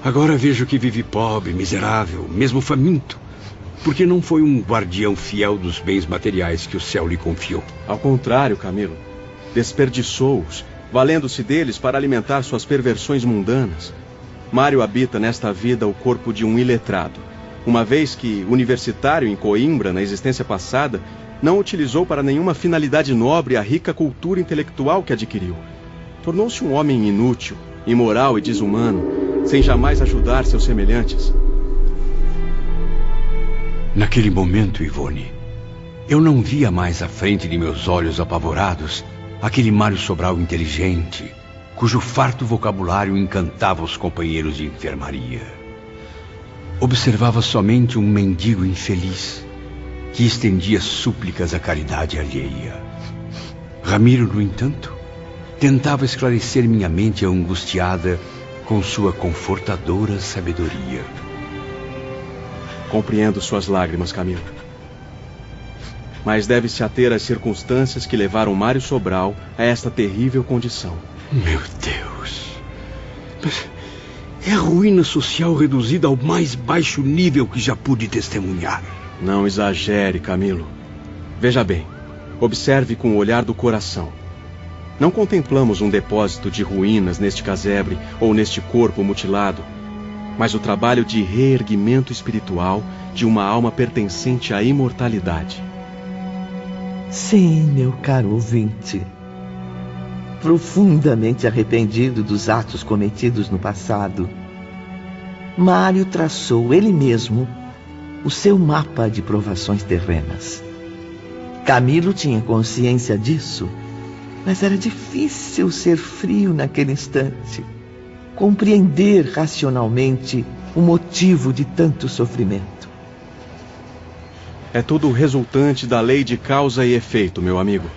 Agora vejo que vive pobre, miserável, mesmo faminto, porque não foi um guardião fiel dos bens materiais que o céu lhe confiou. Ao contrário, Camilo, desperdiçou-os, valendo-se deles para alimentar suas perversões mundanas. Mário habita nesta vida o corpo de um iletrado, uma vez que, universitário em Coimbra, na existência passada, não utilizou para nenhuma finalidade nobre a rica cultura intelectual que adquiriu. Tornou-se um homem inútil, imoral e desumano, sem jamais ajudar seus semelhantes. Naquele momento, Ivone, eu não via mais à frente de meus olhos apavorados aquele Mário Sobral inteligente, cujo farto vocabulário encantava os companheiros de enfermaria. Observava somente um mendigo infeliz que estendia súplicas à caridade alheia. Ramiro, no entanto, tentava esclarecer minha mente angustiada com sua confortadora sabedoria. Compreendo suas lágrimas, Camilo. Mas deve-se ater às circunstâncias que levaram Mário Sobral a esta terrível condição. Meu Deus! É a ruína social reduzida ao mais baixo nível que já pude testemunhar. Não exagere, Camilo. Veja bem, observe com o olhar do coração. Não contemplamos um depósito de ruínas neste casebre ou neste corpo mutilado, mas o trabalho de reerguimento espiritual de uma alma pertencente à imortalidade. Sim, meu caro ouvinte. Profundamente arrependido dos atos cometidos no passado, Mário traçou ele mesmo o seu mapa de provações terrenas. Camilo tinha consciência disso, mas era difícil ser frio naquele instante, compreender racionalmente o motivo de tanto sofrimento. É tudo resultante da lei de causa e efeito, meu amigo.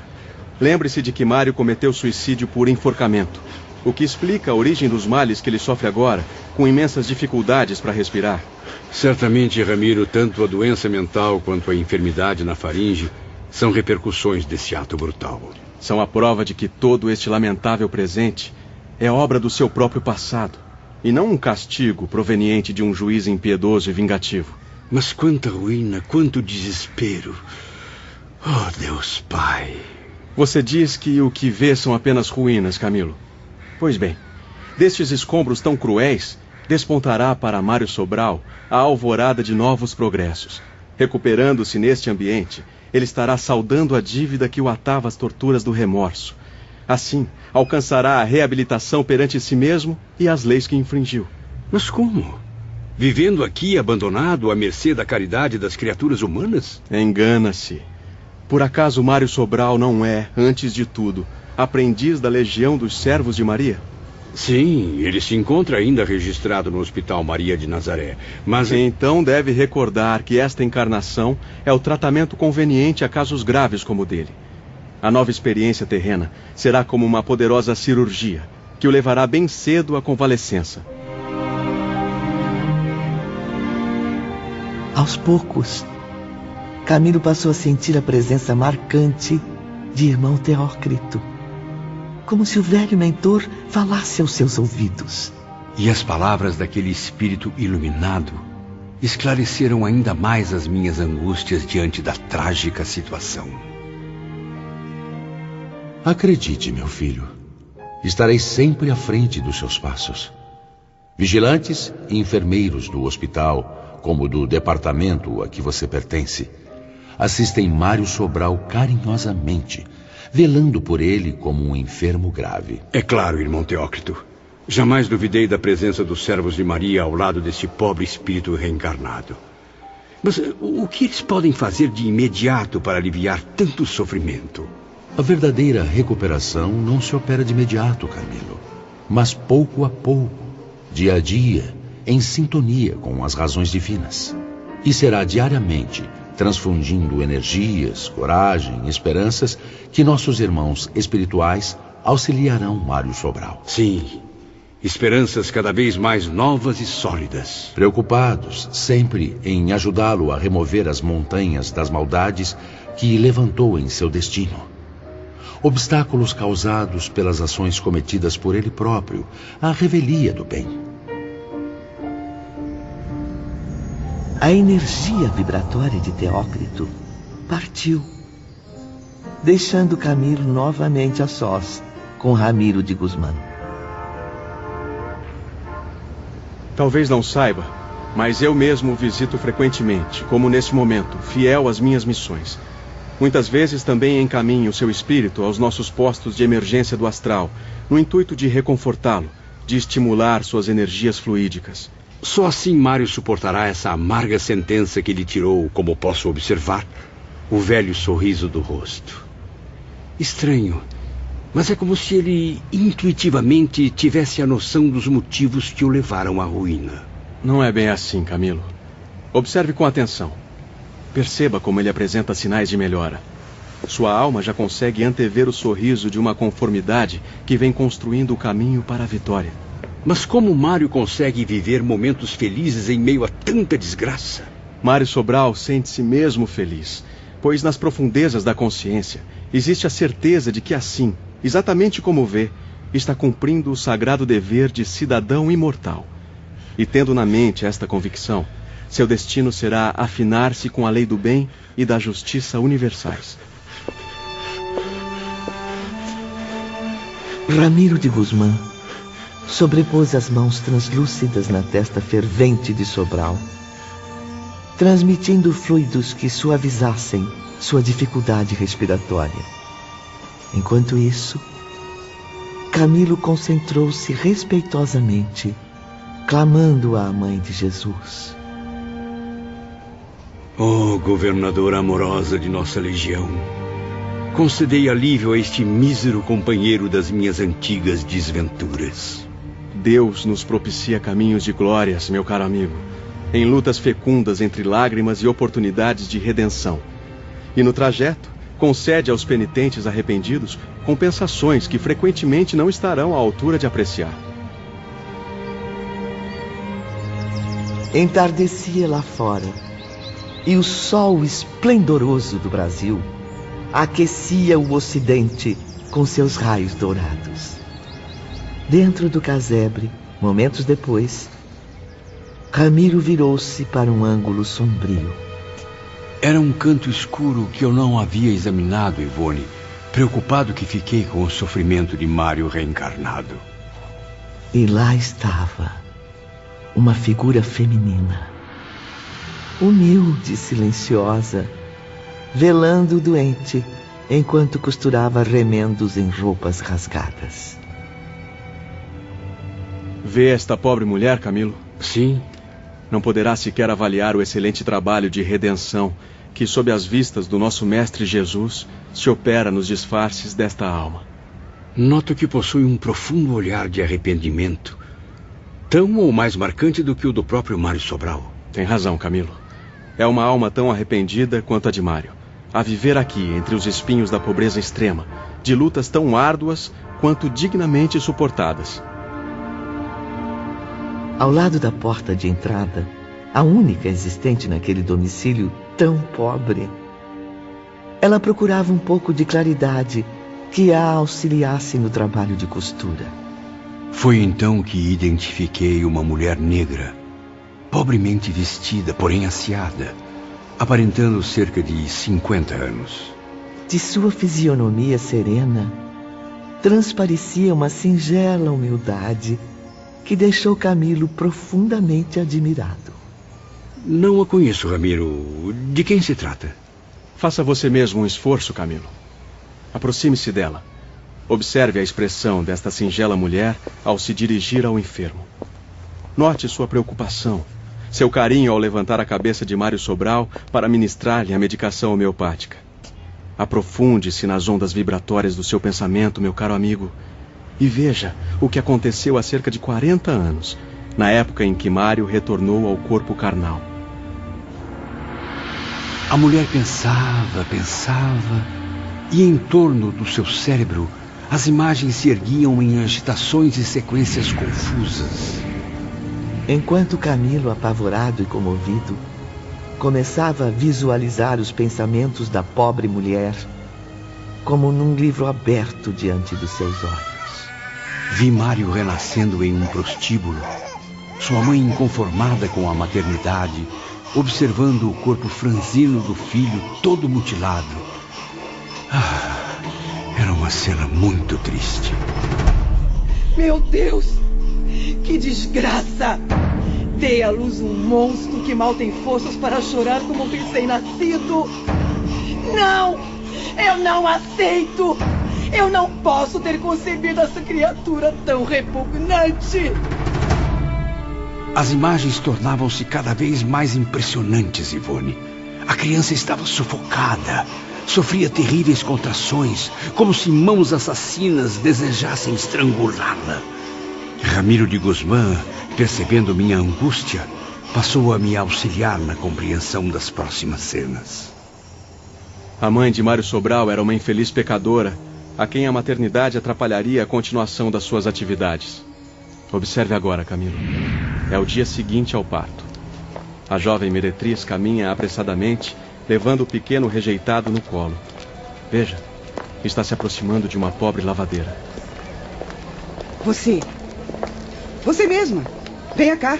Lembre-se de que Mário cometeu suicídio por enforcamento, o que explica a origem dos males que ele sofre agora, com imensas dificuldades para respirar. Certamente, Ramiro, tanto a doença mental quanto a enfermidade na faringe são repercussões desse ato brutal. São a prova de que todo este lamentável presente é obra do seu próprio passado, e não um castigo proveniente de um juiz impiedoso e vingativo. Mas quanta ruína, quanto desespero! Oh, Deus Pai! Você diz que o que vê são apenas ruínas, Camilo. Pois bem, destes escombros tão cruéis, despontará para Mário Sobral a alvorada de novos progressos. Recuperando-se neste ambiente, ele estará saldando a dívida que o atava às torturas do remorso. Assim, alcançará a reabilitação perante si mesmo e as leis que infringiu. Mas como? Vivendo aqui abandonado à mercê da caridade das criaturas humanas? Engana-se. Por acaso Mário Sobral não é, antes de tudo, aprendiz da legião dos servos de Maria? Sim, ele se encontra ainda registrado no Hospital Maria de Nazaré, mas... Então deve recordar que esta encarnação é o tratamento conveniente a casos graves como o dele. A nova experiência terrena será como uma poderosa cirurgia, que o levará bem cedo à convalescença. Aos poucos, Camilo passou a sentir a presença marcante de irmão Teócrito, como se o velho mentor falasse aos seus ouvidos. E as palavras daquele espírito iluminado esclareceram ainda mais as minhas angústias diante da trágica situação. Acredite, meu filho, estarei sempre à frente dos seus passos. Vigilantes e enfermeiros do hospital, como do departamento a que você pertence, assistem Mário Sobral carinhosamente, velando por ele como um enfermo grave. É claro, irmão Teócrito. Jamais duvidei da presença dos servos de Maria ao lado desse pobre espírito reencarnado. Mas o que eles podem fazer de imediato para aliviar tanto sofrimento? A verdadeira recuperação não se opera de imediato, Camilo, mas pouco a pouco, dia a dia, em sintonia com as razões divinas. E será diariamente, transfundindo energias, coragem, esperanças, que nossos irmãos espirituais auxiliarão Mário Sobral. Sim, esperanças cada vez mais novas e sólidas. Preocupados sempre em ajudá-lo a remover as montanhas das maldades que levantou em seu destino. Obstáculos causados pelas ações cometidas por ele próprio, à revelia do bem. A energia vibratória de Teócrito partiu, deixando Camilo novamente a sós com Ramiro de Guzmán. Talvez não saiba, mas eu mesmo o visito frequentemente, como nesse momento, fiel às minhas missões. Muitas vezes também encaminho o seu espírito aos nossos postos de emergência do astral, no intuito de reconfortá-lo, de estimular suas energias fluídicas. Só assim Mário suportará essa amarga sentença que lhe tirou, como posso observar, o velho sorriso do rosto. Estranho, mas é como se ele intuitivamente tivesse a noção dos motivos que o levaram à ruína. Não é bem assim, Camilo. Observe com atenção. Perceba como ele apresenta sinais de melhora. Sua alma já consegue antever o sorriso de uma conformidade que vem construindo o caminho para a vitória. Mas como Mário consegue viver momentos felizes em meio a tanta desgraça? Mário Sobral sente-se mesmo feliz, pois nas profundezas da consciência existe a certeza de que assim, exatamente como vê, está cumprindo o sagrado dever de cidadão imortal. E tendo na mente esta convicção, seu destino será afinar-se com a lei do bem e da justiça universais. Ramiro de Guzmán sobrepôs as mãos translúcidas na testa fervente de Sobral, transmitindo fluidos que suavizassem sua dificuldade respiratória. Enquanto isso, Camilo concentrou-se respeitosamente, clamando à Mãe de Jesus. Oh, governadora amorosa de nossa legião, concedei alívio a este mísero companheiro das minhas antigas desventuras. Deus nos propicia caminhos de glórias, meu caro amigo, em lutas fecundas entre lágrimas e oportunidades de redenção. E no trajeto, concede aos penitentes arrependidos compensações que frequentemente não estarão à altura de apreciar. Entardecia lá fora, e o sol esplendoroso do Brasil aquecia o ocidente com seus raios dourados. Dentro do casebre, momentos depois, Ramiro virou-se para um ângulo sombrio. Era um canto escuro que eu não havia examinado, Ivone, preocupado que fiquei com o sofrimento de Mário reencarnado. E lá estava uma figura feminina, humilde e silenciosa, velando o doente enquanto costurava remendos em roupas rasgadas. Vê esta pobre mulher, Camilo? Sim. Não poderá sequer avaliar o excelente trabalho de redenção que, sob as vistas do nosso Mestre Jesus, se opera nos disfarces desta alma. Noto que possui um profundo olhar de arrependimento, tão ou mais marcante do que o do próprio Mário Sobral. Tem razão, Camilo. É uma alma tão arrependida quanto a de Mário, a viver aqui entre os espinhos da pobreza extrema, de lutas tão árduas quanto dignamente suportadas. Ao lado da porta de entrada, a única existente naquele domicílio tão pobre, ela procurava um pouco de claridade que a auxiliasse no trabalho de costura. Foi então que identifiquei uma mulher negra, pobremente vestida, porém asseada, aparentando cerca de 50 anos. De sua fisionomia serena, transparecia uma singela humildade que deixou Camilo profundamente admirado. Não a conheço, Ramiro. De quem se trata? Faça você mesmo um esforço, Camilo. Aproxime-se dela. Observe a expressão desta singela mulher ao se dirigir ao enfermo. Note sua preocupação, seu carinho ao levantar a cabeça de Mário Sobral para ministrar-lhe a medicação homeopática. Aprofunde-se nas ondas vibratórias do seu pensamento, meu caro amigo, e veja o que aconteceu há cerca de 40 anos, na época em que Mário retornou ao corpo carnal. A mulher pensava, e em torno do seu cérebro as imagens se erguiam em agitações e sequências confusas. Enquanto Camilo, apavorado e comovido, começava a visualizar os pensamentos da pobre mulher, como num livro aberto diante dos seus olhos. Vi Mário renascendo em um prostíbulo, sua mãe inconformada com a maternidade, observando o corpo franzino do filho todo mutilado. Era uma cena muito triste. Meu Deus! Que desgraça! Dei à luz um monstro que mal tem forças para chorar como um recém-nascido. Não! Eu não aceito! Eu não posso ter concebido essa criatura tão repugnante! As imagens tornavam-se cada vez mais impressionantes, Ivone. A criança estava sufocada, sofria terríveis contrações, como se mãos assassinas desejassem estrangulá-la. Ramiro de Guzmán, percebendo minha angústia, passou a me auxiliar na compreensão das próximas cenas. A mãe de Mário Sobral era uma infeliz pecadora, a quem a maternidade atrapalharia a continuação das suas atividades. Observe agora, Camilo. É o dia seguinte ao parto. A jovem meretriz caminha apressadamente, levando o pequeno rejeitado no colo. Veja, está se aproximando de uma pobre lavadeira. Você mesma. Venha cá.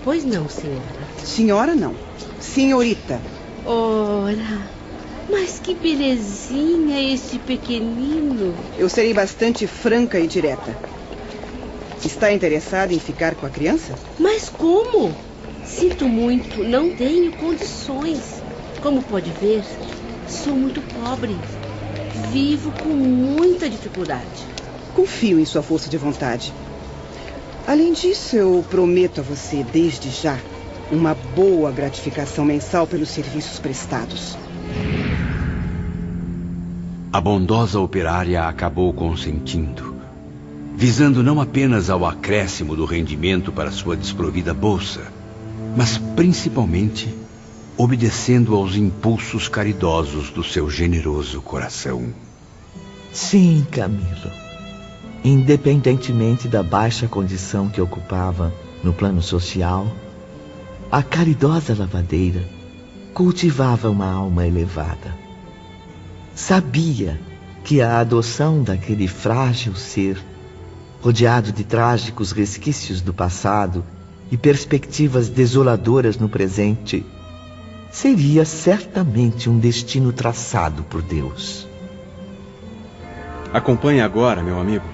Pois não, senhora. Senhora não. Senhorita. Ora, mas que belezinha esse pequenino. Eu serei bastante franca e direta. Está interessada em ficar com a criança? Mas como? Sinto muito, não tenho condições. Como pode ver, sou muito pobre. Vivo com muita dificuldade. Confio em sua força de vontade. Além disso, eu prometo a você, desde já, uma boa gratificação mensal pelos serviços prestados. A bondosa operária acabou consentindo, visando não apenas ao acréscimo do rendimento para sua desprovida bolsa, mas principalmente obedecendo aos impulsos caridosos do seu generoso coração. Sim, Camilo. Independentemente da baixa condição que ocupava no plano social, a caridosa lavadeira cultivava uma alma elevada. Sabia que a adoção daquele frágil ser, rodeado de trágicos resquícios do passado e perspectivas desoladoras no presente, seria certamente um destino traçado por Deus. Acompanhe agora, meu amigo,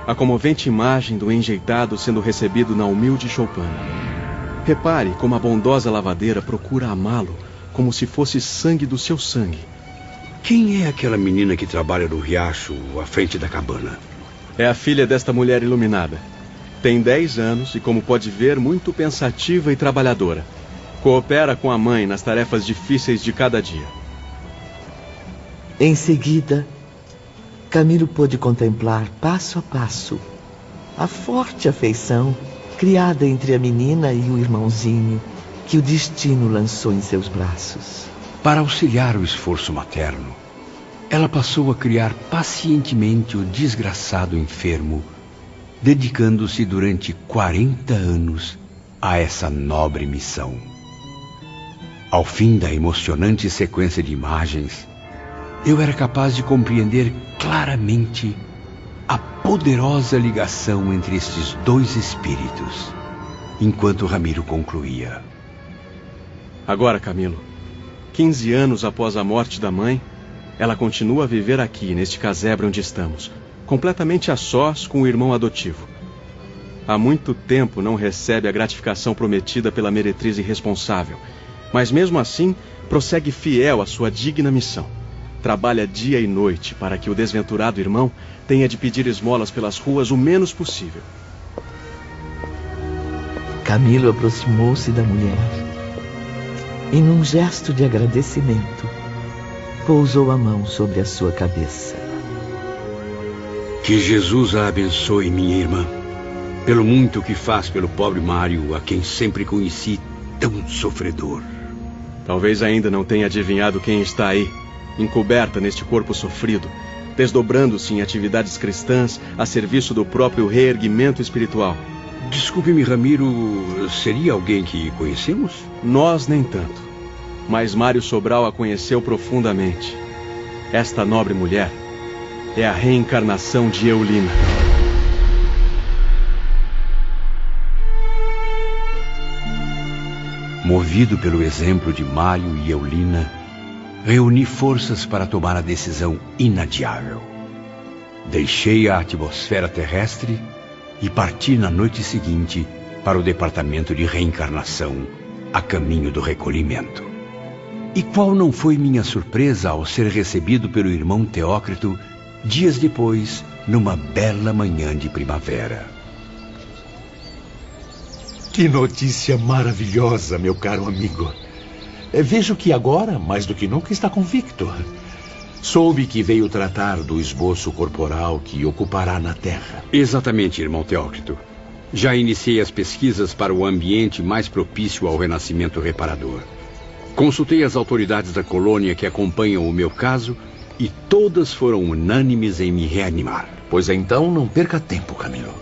a comovente imagem do enjeitado sendo recebido na humilde choupana. Repare como a bondosa lavadeira procura amá-lo como se fosse sangue do seu sangue. Quem é aquela menina que trabalha no riacho à frente da cabana? É a filha desta mulher iluminada. Tem 10 anos e, como pode ver, muito pensativa e trabalhadora. Coopera com a mãe nas tarefas difíceis de cada dia. Em seguida, Camilo pôde contemplar, passo a passo, a forte afeição criada entre a menina e o irmãozinho que o destino lançou em seus braços. Para auxiliar o esforço materno, ela passou a criar pacientemente o desgraçado enfermo, dedicando-se durante 40 anos a essa nobre missão. Ao fim da emocionante sequência de imagens, eu era capaz de compreender claramente a poderosa ligação entre estes dois espíritos, enquanto Ramiro concluía. Agora, Camilo, 15 anos após a morte da mãe, ela continua a viver aqui, neste casebre onde estamos, completamente a sós com o irmão adotivo. Há muito tempo não recebe a gratificação prometida pela meretriz irresponsável, mas mesmo assim prossegue fiel à sua digna missão. Trabalha dia e noite para que o desventurado irmão tenha de pedir esmolas pelas ruas o menos possível. Camilo aproximou-se da mulher e, num gesto de agradecimento, pousou a mão sobre a sua cabeça. Que Jesus a abençoe, minha irmã, pelo muito que faz pelo pobre Mário, a quem sempre conheci tão sofredor. Talvez ainda não tenha adivinhado quem está aí, encoberta neste corpo sofrido, desdobrando-se em atividades cristãs a serviço do próprio reerguimento espiritual. Desculpe-me, Ramiro, seria alguém que conhecemos? Nós nem tanto, mas Mário Sobral a conheceu profundamente. Esta nobre mulher é a reencarnação de Eulina. Movido pelo exemplo de Mário e Eulina, reuni forças para tomar a decisão inadiável. Deixei a atmosfera terrestre e parti na noite seguinte para o departamento de reencarnação, a caminho do recolhimento. E qual não foi minha surpresa ao ser recebido pelo irmão Teócrito dias depois, numa bela manhã de primavera. Que notícia maravilhosa, meu caro amigo. Vejo que agora, mais do que nunca, está convicto. Soube que veio tratar do esboço corporal que ocupará na Terra. Exatamente, irmão Teócrito. Já iniciei as pesquisas para o ambiente mais propício ao renascimento reparador. Consultei as autoridades da colônia que acompanham o meu caso e todas foram unânimes em me reanimar. Pois então não perca tempo, Camilo.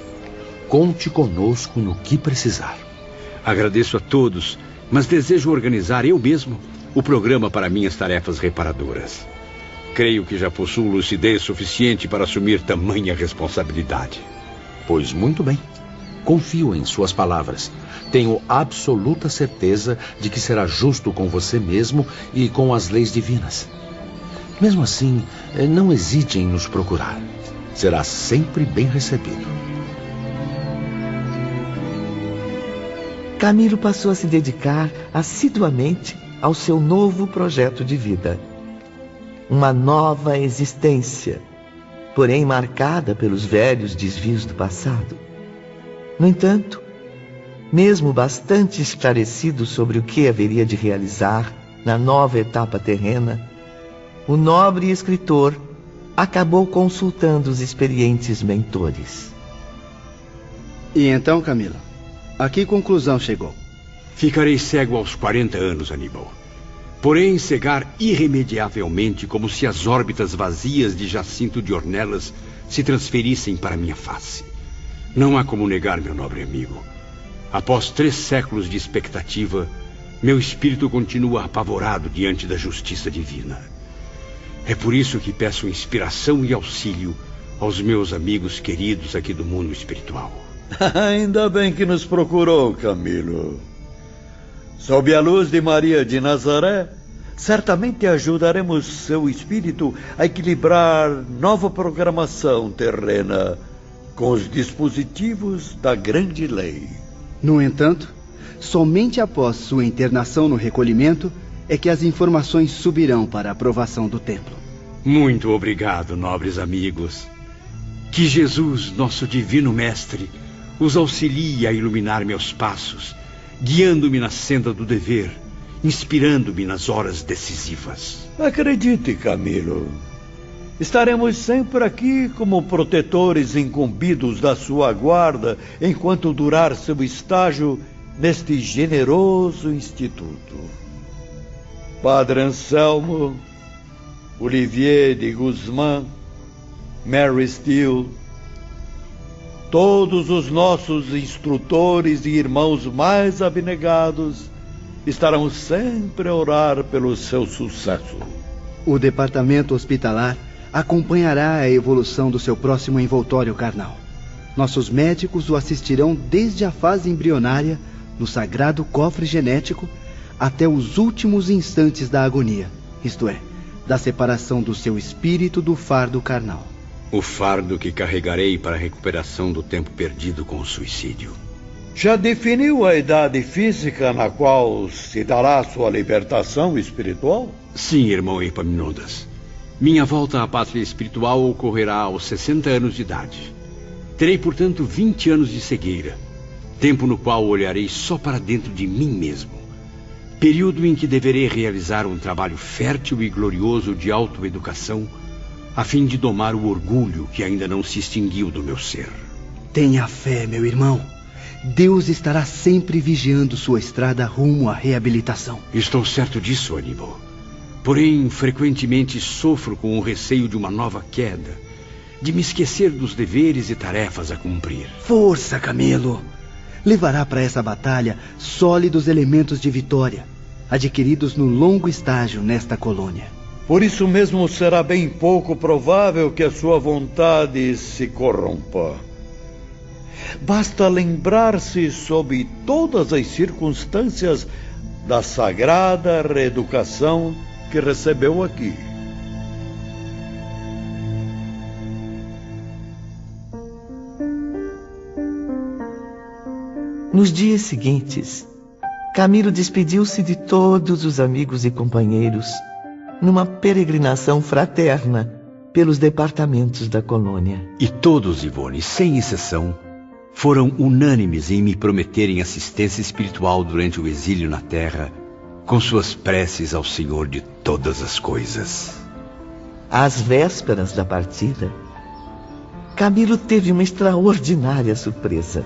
Conte conosco no que precisar. Agradeço a todos, mas desejo organizar eu mesmo o programa para minhas tarefas reparadoras. Creio que já possuo lucidez suficiente para assumir tamanha responsabilidade. Pois muito bem. Confio em suas palavras. Tenho absoluta certeza de que será justo com você mesmo e com as leis divinas. Mesmo assim, não hesite em nos procurar. Será sempre bem recebido. Camilo passou a se dedicar assiduamente ao seu novo projeto de vida. Uma nova existência, porém marcada pelos velhos desvios do passado. No entanto, mesmo bastante esclarecido sobre o que haveria de realizar na nova etapa terrena, o nobre escritor acabou consultando os experientes mentores. E então, Camilo, a que conclusão chegou? Ficarei cego aos 40 anos, Aníbal. Porém, cegar irremediavelmente, como se as órbitas vazias de Jacinto de Ornelas se transferissem para minha face. Não há como negar, meu nobre amigo. Após 3 séculos de expectativa, meu espírito continua apavorado diante da justiça divina. É por isso que peço inspiração e auxílio aos meus amigos queridos aqui do mundo espiritual. Ainda bem que nos procurou, Camilo. Sob a luz de Maria de Nazaré, certamente ajudaremos seu espírito a equilibrar nova programação terrena com os dispositivos da grande lei. No entanto, somente após sua internação no recolhimento é que as informações subirão para a aprovação do templo. Muito obrigado, nobres amigos. Que Jesus, nosso divino mestre, os auxilie a iluminar meus passos, guiando-me na senda do dever, inspirando-me nas horas decisivas. Acredite, Camilo. Estaremos sempre aqui como protetores incumbidos da sua guarda enquanto durar seu estágio neste generoso instituto. Padre Anselmo, Olivier de Guzmán, Mary Steele, todos os nossos instrutores e irmãos mais abnegados estarão sempre a orar pelo seu sucesso. O departamento hospitalar acompanhará a evolução do seu próximo envoltório carnal. Nossos médicos o assistirão desde a fase embrionária, no sagrado cofre genético, até os últimos instantes da agonia, isto é, da separação do seu espírito do fardo carnal. O fardo que carregarei para a recuperação do tempo perdido com o suicídio. Já definiu a idade física na qual se dará sua libertação espiritual? Sim, irmão Epaminondas. Minha volta à pátria espiritual ocorrerá aos 60 anos de idade. Terei, portanto, 20 anos de cegueira, tempo no qual olharei só para dentro de mim mesmo. Período em que deverei realizar um trabalho fértil e glorioso de autoeducação, a fim de domar o orgulho que ainda não se extinguiu do meu ser. Tenha fé, meu irmão. Deus estará sempre vigiando sua estrada rumo à reabilitação. Estou certo disso, Aníbal. Porém, frequentemente sofro com o receio de uma nova queda, de me esquecer dos deveres e tarefas a cumprir. Força, Camilo! Levará para essa batalha sólidos elementos de vitória, adquiridos no longo estágio nesta colônia. Por isso mesmo será bem pouco provável que a sua vontade se corrompa. Basta lembrar-se sob todas as circunstâncias da sagrada reeducação que recebeu aqui. Nos dias seguintes, Camilo despediu-se de todos os amigos e companheiros numa peregrinação fraterna pelos departamentos da colônia. E todos, Ivone, sem exceção, foram unânimes em me prometerem assistência espiritual durante o exílio na terra, com suas preces ao Senhor de todas as coisas. Às vésperas da partida, Camilo teve uma extraordinária surpresa.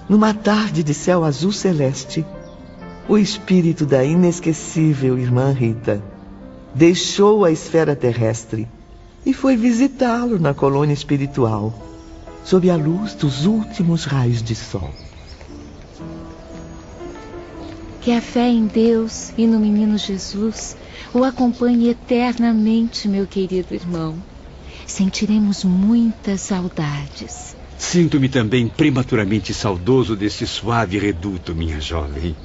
Numa tarde de céu azul celeste, o espírito da inesquecível irmã Rita deixou a esfera terrestre e foi visitá-lo na colônia espiritual, sob a luz dos últimos raios de sol. Que a fé em Deus e no menino Jesus o acompanhe eternamente, meu querido irmão. Sentiremos muitas saudades. Sinto-me também prematuramente saudoso deste suave reduto, minha jovem.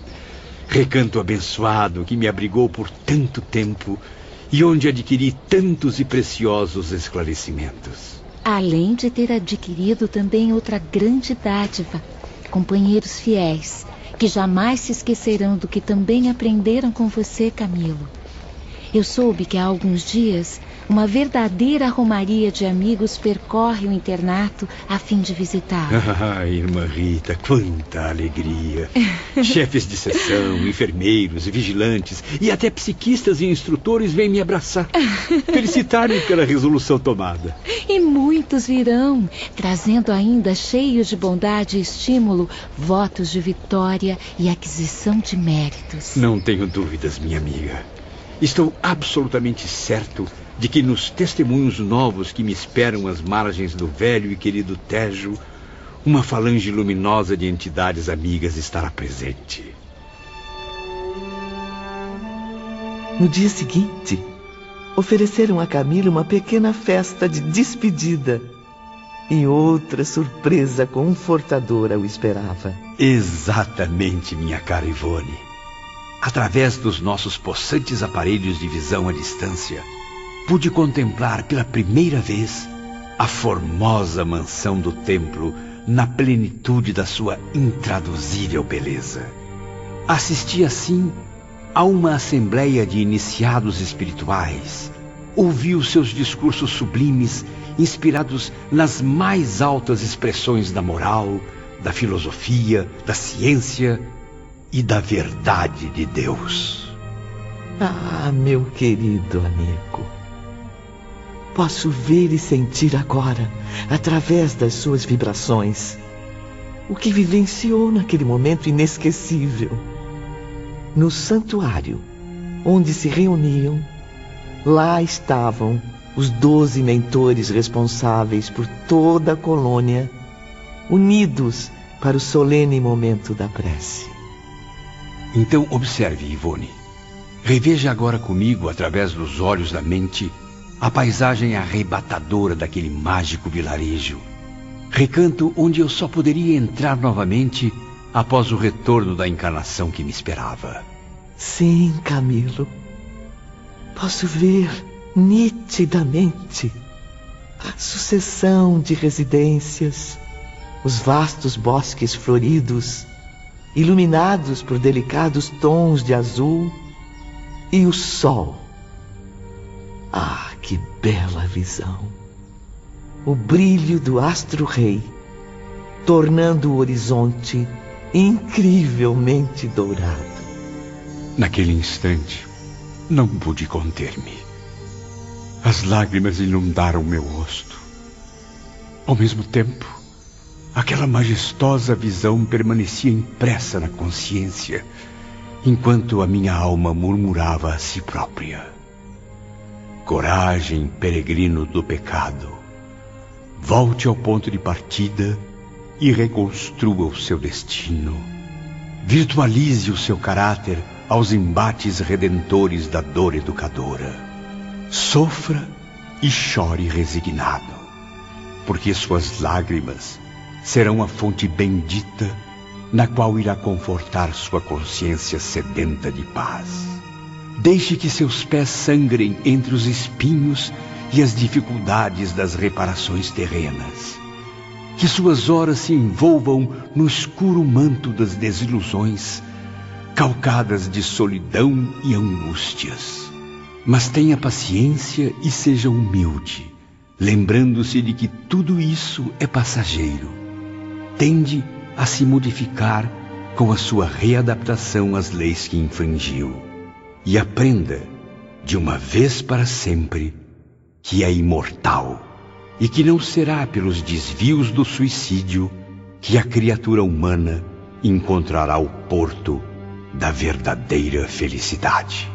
Recanto abençoado que me abrigou por tanto tempo e onde adquiri tantos e preciosos esclarecimentos. Além de ter adquirido também outra grande dádiva, companheiros fiéis, que jamais se esquecerão do que também aprenderam com você, Camilo. Eu soube que há alguns dias uma verdadeira romaria de amigos percorre o internato a fim de visitá-lo. Ah, irmã Rita, quanta alegria! Chefes de seção, enfermeiros, vigilantes e até psiquistas e instrutores vêm me abraçar, felicitar-me pela resolução tomada. E muitos virão, trazendo ainda, cheios de bondade e estímulo, votos de vitória e aquisição de méritos. Não tenho dúvidas, minha amiga. Estou absolutamente certo de que nos testemunhos novos que me esperam às margens do velho e querido Tejo, uma falange luminosa de entidades amigas estará presente. No dia seguinte, ofereceram a Camilo uma pequena festa de despedida e outra surpresa confortadora o esperava. Exatamente, minha cara Ivone. Através dos nossos possantes aparelhos de visão à distância, pude contemplar pela primeira vez a formosa mansão do templo na plenitude da sua intraduzível beleza. Assisti assim a uma assembleia de iniciados espirituais, ouvi os seus discursos sublimes, inspirados nas mais altas expressões da moral, da filosofia, da ciência e da verdade de Deus. Ah, meu querido amigo, Posso ver e sentir agora, através das suas vibrações, o que vivenciou naquele momento inesquecível. No santuário, onde se reuniam, lá estavam os 12 mentores responsáveis por toda a colônia, unidos para o solene momento da prece. Então observe, Ivone. Reveja agora comigo, através dos olhos da mente, a paisagem arrebatadora daquele mágico vilarejo. Recanto onde eu só poderia entrar novamente após o retorno da encarnação que me esperava. Sim, Camilo. Posso ver nitidamente a sucessão de residências, os vastos bosques floridos, iluminados por delicados tons de azul, e o sol. Ah, que bela visão! O brilho do astro-rei, tornando o horizonte incrivelmente dourado. Naquele instante, não pude conter-me. As lágrimas inundaram meu rosto. Ao mesmo tempo, aquela majestosa visão permanecia impressa na consciência, enquanto a minha alma murmurava a si própria: coragem, peregrino do pecado, volte ao ponto de partida e reconstrua o seu destino. Virtualize o seu caráter aos embates redentores da dor educadora. Sofra e chore resignado, porque suas lágrimas serão a fonte bendita na qual irá confortar sua consciência sedenta de paz. Deixe que seus pés sangrem entre os espinhos e as dificuldades das reparações terrenas. Que suas horas se envolvam no escuro manto das desilusões, calcadas de solidão e angústias. Mas tenha paciência e seja humilde, lembrando-se de que tudo isso é passageiro. Tende a se modificar com a sua readaptação às leis que infringiu. E aprenda, de uma vez para sempre, que é imortal e que não será pelos desvios do suicídio que a criatura humana encontrará o porto da verdadeira felicidade.